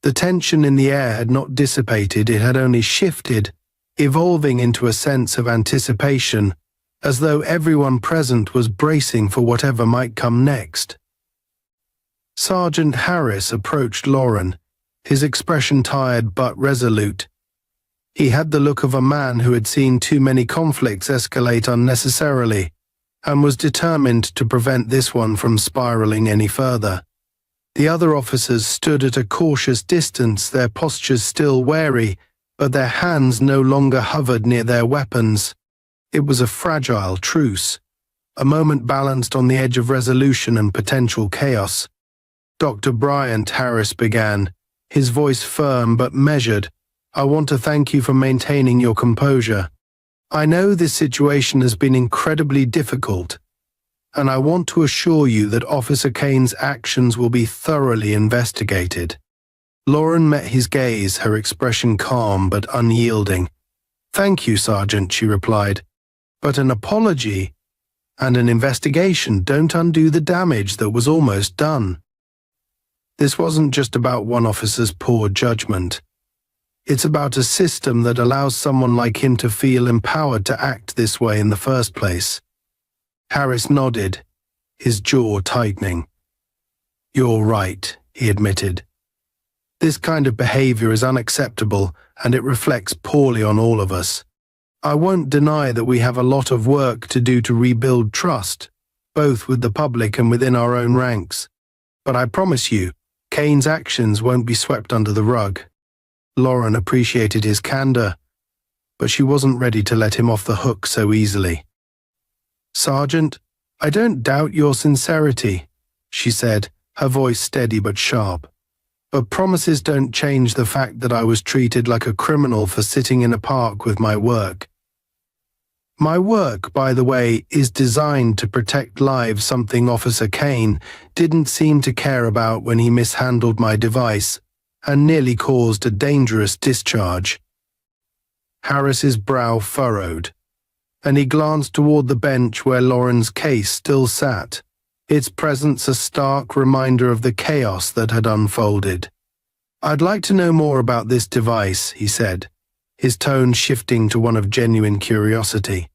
The tension in the air had not dissipated, it had only shifted, evolving into a sense of anticipation, as though everyone present was bracing for whatever might come next. Sergeant Harris approached Lauren, his expression tired but resolute. He had the look of a man who had seen too many conflicts escalate unnecessarily, and was determined to prevent this one from spiraling any further. The other officers stood at a cautious distance, their postures still wary, but their hands no longer hovered near their weapons. It was a fragile truce, a moment balanced on the edge of resolution and potential chaos. "Dr. Bryant," Harris began, his voice firm but measured, "I want to thank you for maintaining your composure. I know this situation has been incredibly difficult, and I want to assure you that Officer Kane's actions will be thoroughly investigated." Lauren met his gaze, her expression calm but unyielding. "Thank you, Sergeant," she replied. "But an apology and an investigation don't undo the damage that was almost done." This wasn't just about one officer's poor judgment. It's about a system that allows someone like him to feel empowered to act this way in the first place. Harris nodded, his jaw tightening. "You're right," he admitted. "This kind of behavior is unacceptable, and it reflects poorly on all of us. I won't deny that we have a lot of work to do to rebuild trust, both with the public and within our own ranks. But I promise you, Kane's actions won't be swept under the rug." Lauren appreciated his candor, but she wasn't ready to let him off the hook so easily. "Sergeant, I don't doubt your sincerity," she said, her voice steady but sharp. "But promises don't change the fact that I was treated like a criminal for sitting in a park with my work. My work, by the way, is designed to protect lives, something Officer Kane didn't seem to care about when he mishandled my device and nearly caused a dangerous discharge." Harris's brow furrowed, and he glanced toward the bench where Lauren's case still sat, its presence a stark reminder of the chaos that had unfolded. "I'd like to know more about this device," he said, his tone shifting to one of genuine curiosity.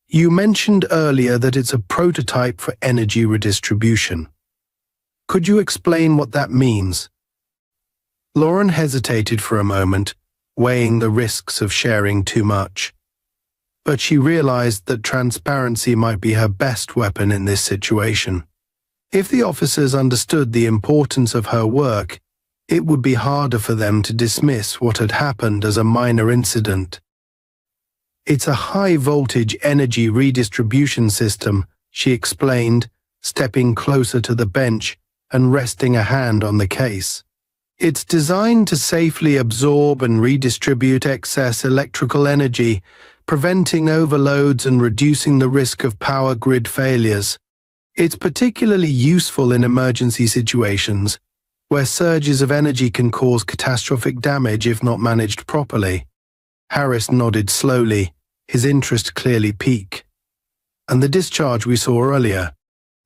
"You mentioned earlier that it's a prototype for energy redistribution. Could you explain what that means?" Lauren hesitated for a moment, weighing the risks of sharing too much. But she realized that transparency might be her best weapon in this situation. If the officers understood the importance of her work, it would be harder for them to dismiss what had happened as a minor incident. "It's a high-voltage energy redistribution system," she explained, stepping closer to the bench and resting a hand on the case. "It's designed to safely absorb and redistribute excess electrical energy, preventing overloads and reducing the risk of power grid failures. It's particularly useful in emergency situations, where surges of energy can cause catastrophic damage if not managed properly." Harris nodded slowly, his interest clearly piqued. "And the discharge we saw earlier?"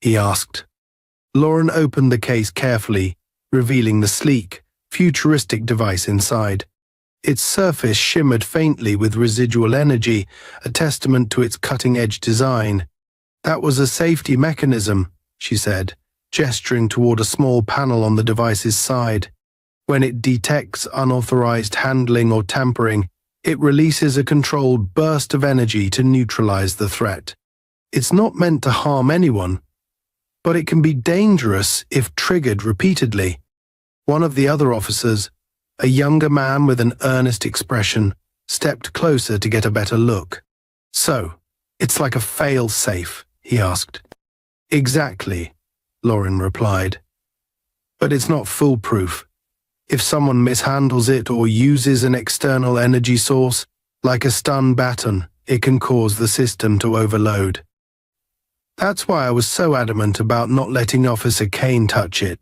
he asked. Lauren opened the case carefully, revealing the sleek, futuristic device inside. Its surface shimmered faintly with residual energy, a testament to its cutting-edge design. "That was a safety mechanism," she said, gesturing toward a small panel on the device's side. "When it detects unauthorized handling or tampering, it releases a controlled burst of energy to neutralize the threat. It's not meant to harm anyone, but it can be dangerous if triggered repeatedly." One of the other officers, a younger man with an earnest expression, stepped closer to get a better look. "So, it's like a fail-safe?" he asked. "Exactly," Lauren replied. "But it's not foolproof. If someone mishandles it or uses an external energy source, like a stun baton, it can cause the system to overload. That's why I was so adamant about not letting Officer Kane touch it.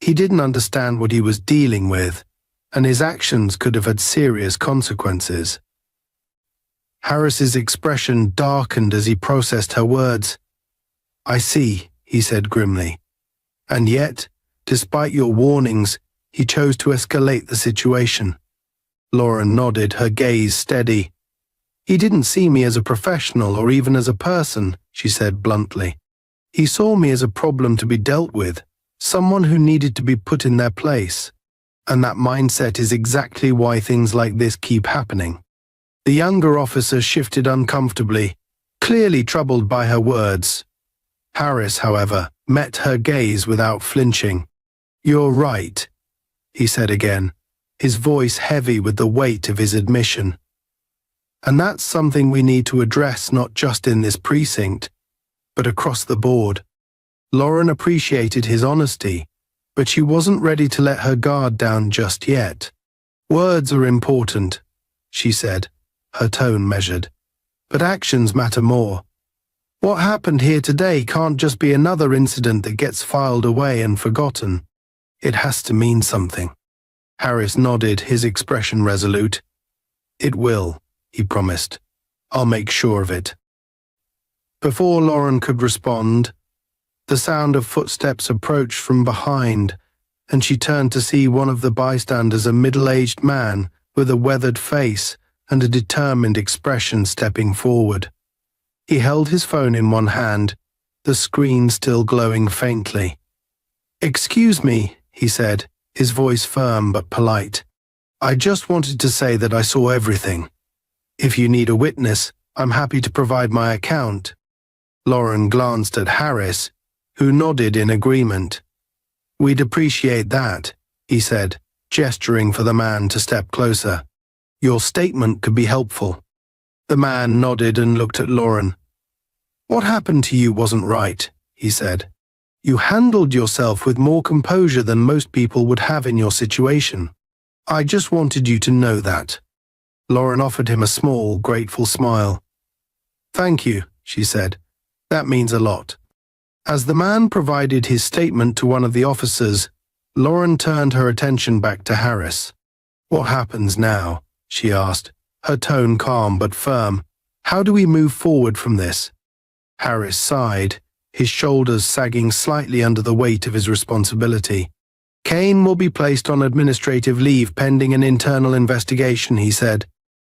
He didn't understand what he was dealing with, and his actions could have had serious consequences." Harris's expression darkened as he processed her words. "I see," he said grimly. "And yet, despite your warnings, he chose to escalate the situation." Lauren nodded, her gaze steady. "He didn't see me as a professional or even as a person," she said bluntly. "He saw me as a problem to be dealt with, someone who needed to be put in their place. And that mindset is exactly why things like this keep happening." The younger officer shifted uncomfortably, clearly troubled by her words. Harris, however, met her gaze without flinching. "You're right," he said again, his voice heavy with the weight of his admission. "And that's something we need to address not just in this precinct, but across the board." Lauren appreciated his honesty, but she wasn't ready to let her guard down just yet. "Words are important," she said, her tone measured, "but actions matter more. What happened here today can't just be another incident that gets filed away and forgotten. It has to mean something. Harris nodded, his expression resolute. It will, he promised. I'll make sure of it. Before Lauren could respond, the sound of footsteps approached from behind, and she turned to see one of the bystanders, a middle-aged man with a weathered face and a determined expression, stepping forward. He held his phone in one hand, the screen still glowing faintly. "Excuse me," he said, his voice firm but polite. "I just wanted to say that I saw everything. If you need a witness, I'm happy to provide my account." Lauren glanced at Harris, who nodded in agreement. "We'd appreciate that," he said, gesturing for the man to step closer. "Your statement could be helpful." The man nodded and looked at Lauren. "What happened to you wasn't right," he said. "You handled yourself with more composure than most people would have in your situation. I just wanted you to know that." Lauren offered him a small, grateful smile. "Thank you," she said. "That means a lot." As the man provided his statement to one of the officers, Lauren turned her attention back to Harris. "What happens now?" she asked, her tone calm but firm. "How do we move forward from this?" Harris sighed, his shoulders sagging slightly under the weight of his responsibility. "Kane will be placed on administrative leave pending an internal investigation," he said.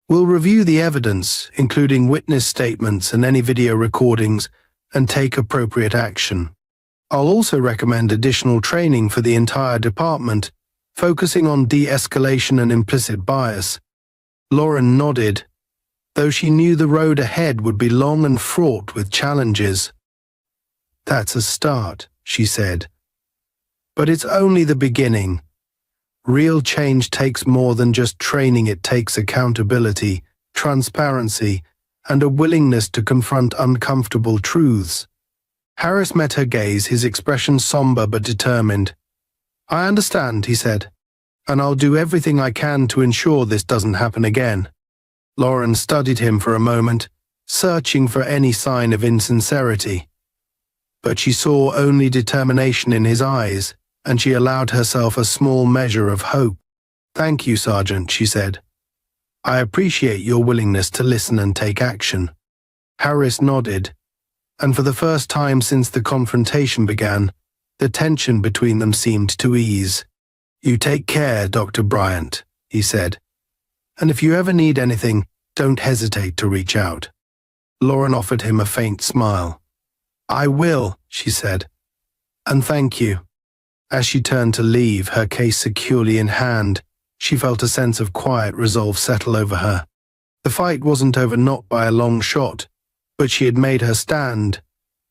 "We'll review the evidence, including witness statements and any video recordings, and take appropriate action. I'll also recommend additional training for the entire department, focusing on de-escalation and implicit bias." Lauren nodded, though she knew the road ahead would be long and fraught with challenges. "That's a start," she said. "But it's only the beginning. Real change takes more than just training. It takes accountability, transparency, and a willingness to confront uncomfortable truths." Harris met her gaze, his expression somber but determined. "I understand," he said, "and I'll do everything I can to ensure this doesn't happen again." Lauren studied him for a moment, searching for any sign of insincerity. But she saw only determination in his eyes, and she allowed herself a small measure of hope. "Thank you, Sergeant," she said. "I appreciate your willingness to listen and take action." Harris nodded, and for the first time since the confrontation began, the tension between them seemed to ease. "You take care, Dr. Bryant," he said. "And if you ever need anything, don't hesitate to reach out." Lauren offered him a faint smile. "I will," she said. "And thank you." As she turned to leave, her case securely in hand, she felt a sense of quiet resolve settle over her. The fight wasn't over, not by a long shot, but she had made her stand,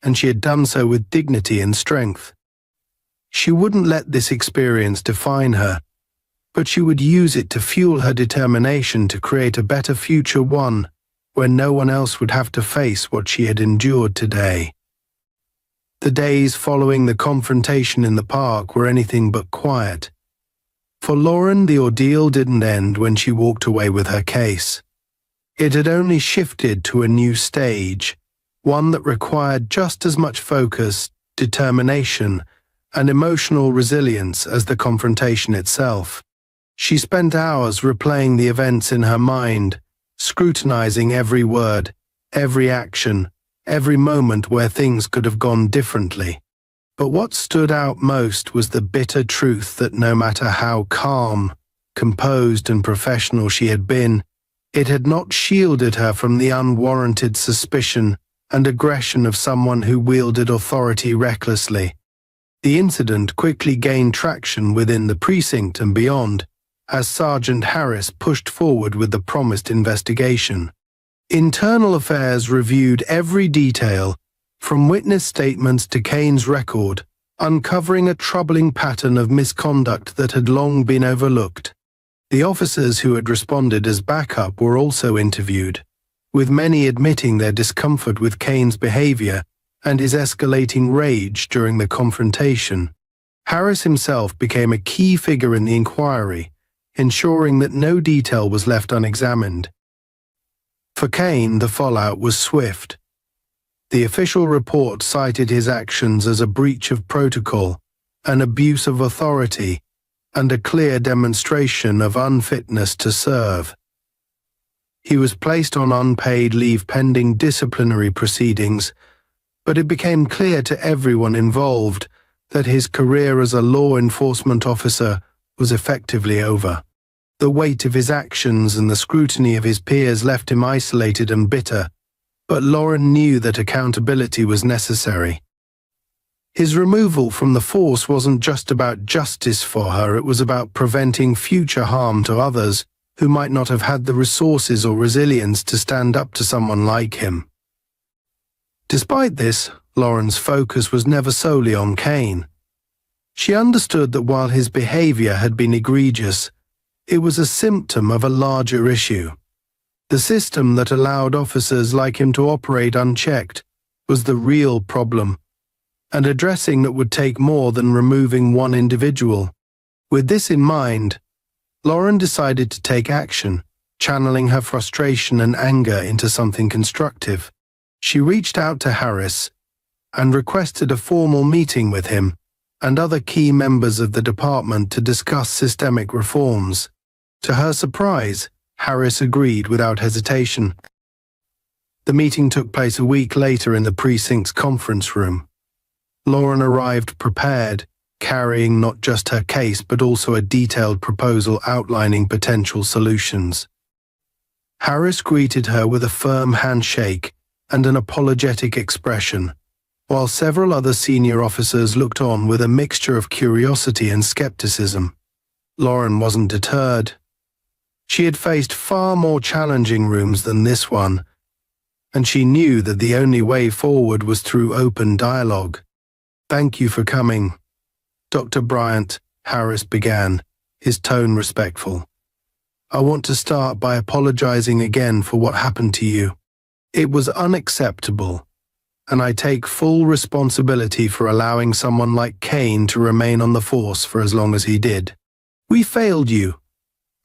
and she had done so with dignity and strength. She wouldn't let this experience define her, but she would use it to fuel her determination to create a better future, one where no one else would have to face what she had endured today. The days following the confrontation in the park were anything but quiet. For Lauren, the ordeal didn't end when she walked away with her case. It had only shifted to a new stage, one that required just as much focus, determination, and emotional resilience as the confrontation itself. She spent hours replaying the events in her mind, scrutinizing every word, every action, every moment where things could have gone differently. But what stood out most was the bitter truth that no matter how calm, composed, and professional she had been, it had not shielded her from the unwarranted suspicion and aggression of someone who wielded authority recklessly. The incident quickly gained traction within the precinct and beyond, as Sergeant Harris pushed forward with the promised investigation. Internal Affairs reviewed every detail, from witness statements to Kane's record, uncovering a troubling pattern of misconduct that had long been overlooked. The officers who had responded as backup were also interviewed, with many admitting their discomfort with Kane's behavior and his escalating rage during the confrontation. Harris himself became a key figure in the inquiry, ensuring that no detail was left unexamined. For Kane, the fallout was swift. The official report cited his actions as a breach of protocol, an abuse of authority, and a clear demonstration of unfitness to serve. He was placed on unpaid leave pending disciplinary proceedings, but it became clear to everyone involved that his career as a law enforcement officer was effectively over. The weight of his actions and the scrutiny of his peers left him isolated and bitter, but Lauren knew that accountability was necessary. His removal from the force wasn't just about justice for her, it was about preventing future harm to others who might not have had the resources or resilience to stand up to someone like him. Despite this, Lauren's focus was never solely on Kane. She understood that while his behavior had been egregious, it was a symptom of a larger issue. The system that allowed officers like him to operate unchecked was the real problem, and addressing that would take more than removing one individual. With this in mind, Lauren decided to take action, channeling her frustration and anger into something constructive. She reached out to Harris and requested a formal meeting with him and other key members of the department to discuss systemic reforms. To her surprise, Harris agreed without hesitation. The meeting took place a week later in the precinct's conference room. Lauren arrived prepared, carrying not just her case but also a detailed proposal outlining potential solutions. Harris greeted her with a firm handshake and an apologetic expression, while several other senior officers looked on with a mixture of curiosity and skepticism. Lauren wasn't deterred. She had faced far more challenging rooms than this one, and she knew that the only way forward was through open dialogue. "Thank you for coming, Dr. Bryant," Harris began, his tone respectful. "I want to start by apologizing again for what happened to you. It was unacceptable, and I take full responsibility for allowing someone like Kane to remain on the force for as long as he did. We failed you,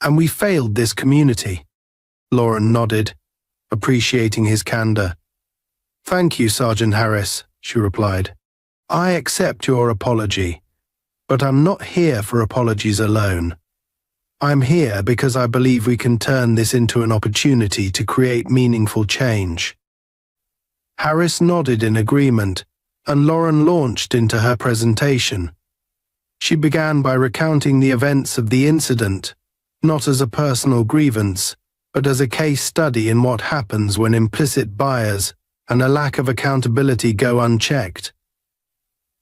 and we failed this community." Lauren nodded, appreciating his candor. "Thank you, Sergeant Harris," she replied. "I accept your apology, but I'm not here for apologies alone. I'm here because I believe we can turn this into an opportunity to create meaningful change." Harris nodded in agreement, and Lauren launched into her presentation. She began by recounting the events of the incident, not as a personal grievance, but as a case study in what happens when implicit bias and a lack of accountability go unchecked.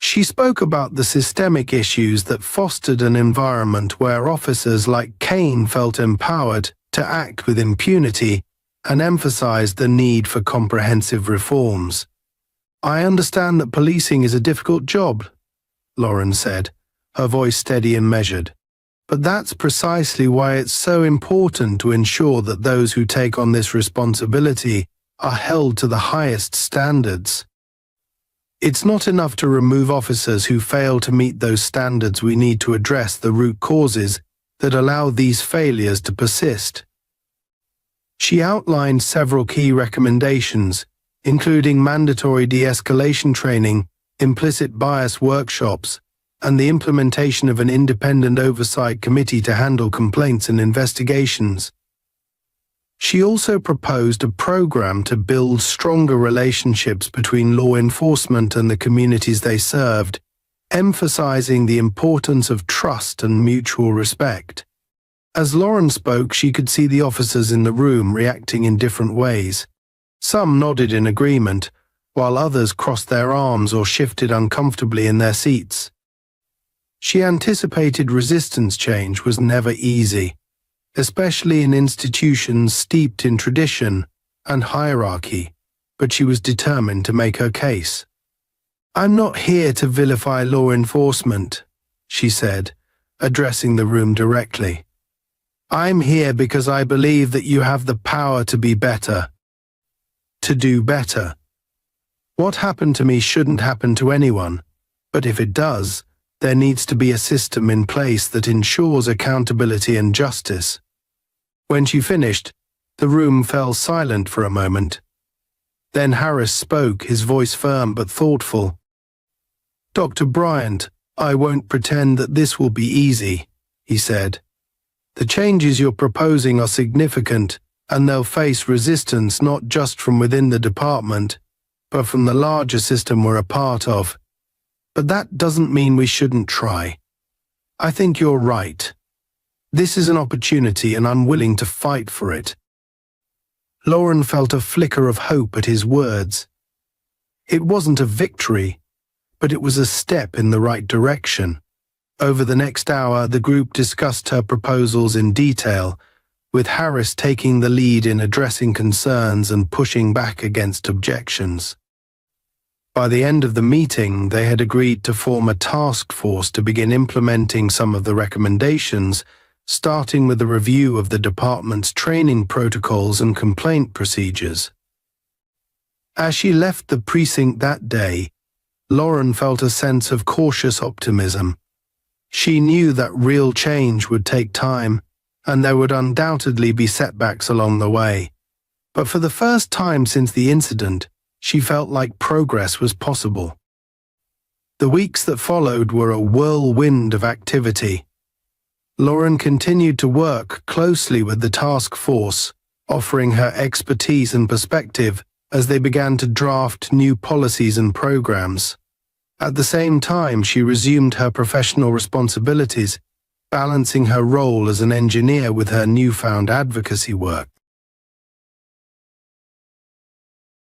She spoke about the systemic issues that fostered an environment where officers like Kane felt empowered to act with impunity and emphasized the need for comprehensive reforms. "I understand that policing is a difficult job," Lauren said, her voice steady and measured. "But that's precisely why it's so important to ensure that those who take on this responsibility are held to the highest standards. It's not enough to remove officers who fail to meet those standards. We need to address the root causes that allow these failures to persist." She outlined several key recommendations, including mandatory de-escalation training, implicit bias workshops, and the implementation of an independent oversight committee to handle complaints and investigations. She also proposed a program to build stronger relationships between law enforcement and the communities they served, emphasizing the importance of trust and mutual respect. As Lauren spoke, she could see the officers in the room reacting in different ways. Some nodded in agreement, while others crossed their arms or shifted uncomfortably in their seats. She anticipated resistance change was never easy, especially in institutions steeped in tradition and hierarchy, but she was determined to make her case. "I'm not here to vilify law enforcement," she said, addressing the room directly. "I'm here because I believe that you have the power to be better, to do better. What happened to me shouldn't happen to anyone, but if it does, there needs to be a system in place that ensures accountability and justice." When she finished, the room fell silent for a moment. Then Harris spoke, his voice firm but thoughtful. "Dr. Bryant, "I won't pretend that this will be easy," he said. "The changes you're proposing are significant, and they'll face resistance not just from within the department, but from the larger system we're a part of. But that doesn't mean we shouldn't try. I think you're right. This is an opportunity and I'm willing to fight for it." Lauren felt a flicker of hope at his words. It wasn't a victory, but it was a step in the right direction. Over the next hour, the group discussed her proposals in detail, with Harris taking the lead in addressing concerns and pushing back against objections. By the end of the meeting, they had agreed to form a task force to begin implementing some of the recommendations, starting with a review of the department's training protocols and complaint procedures. As she left the precinct that day, Lauren felt a sense of cautious optimism. She knew that real change would take time, and there would undoubtedly be setbacks along the way. But for the first time since the incident, she felt like progress was possible. The weeks that followed were a whirlwind of activity. Lauren continued to work closely with the task force, offering her expertise and perspective as they began to draft new policies and programs. At the same time, she resumed her professional responsibilities, balancing her role as an engineer with her newfound advocacy work.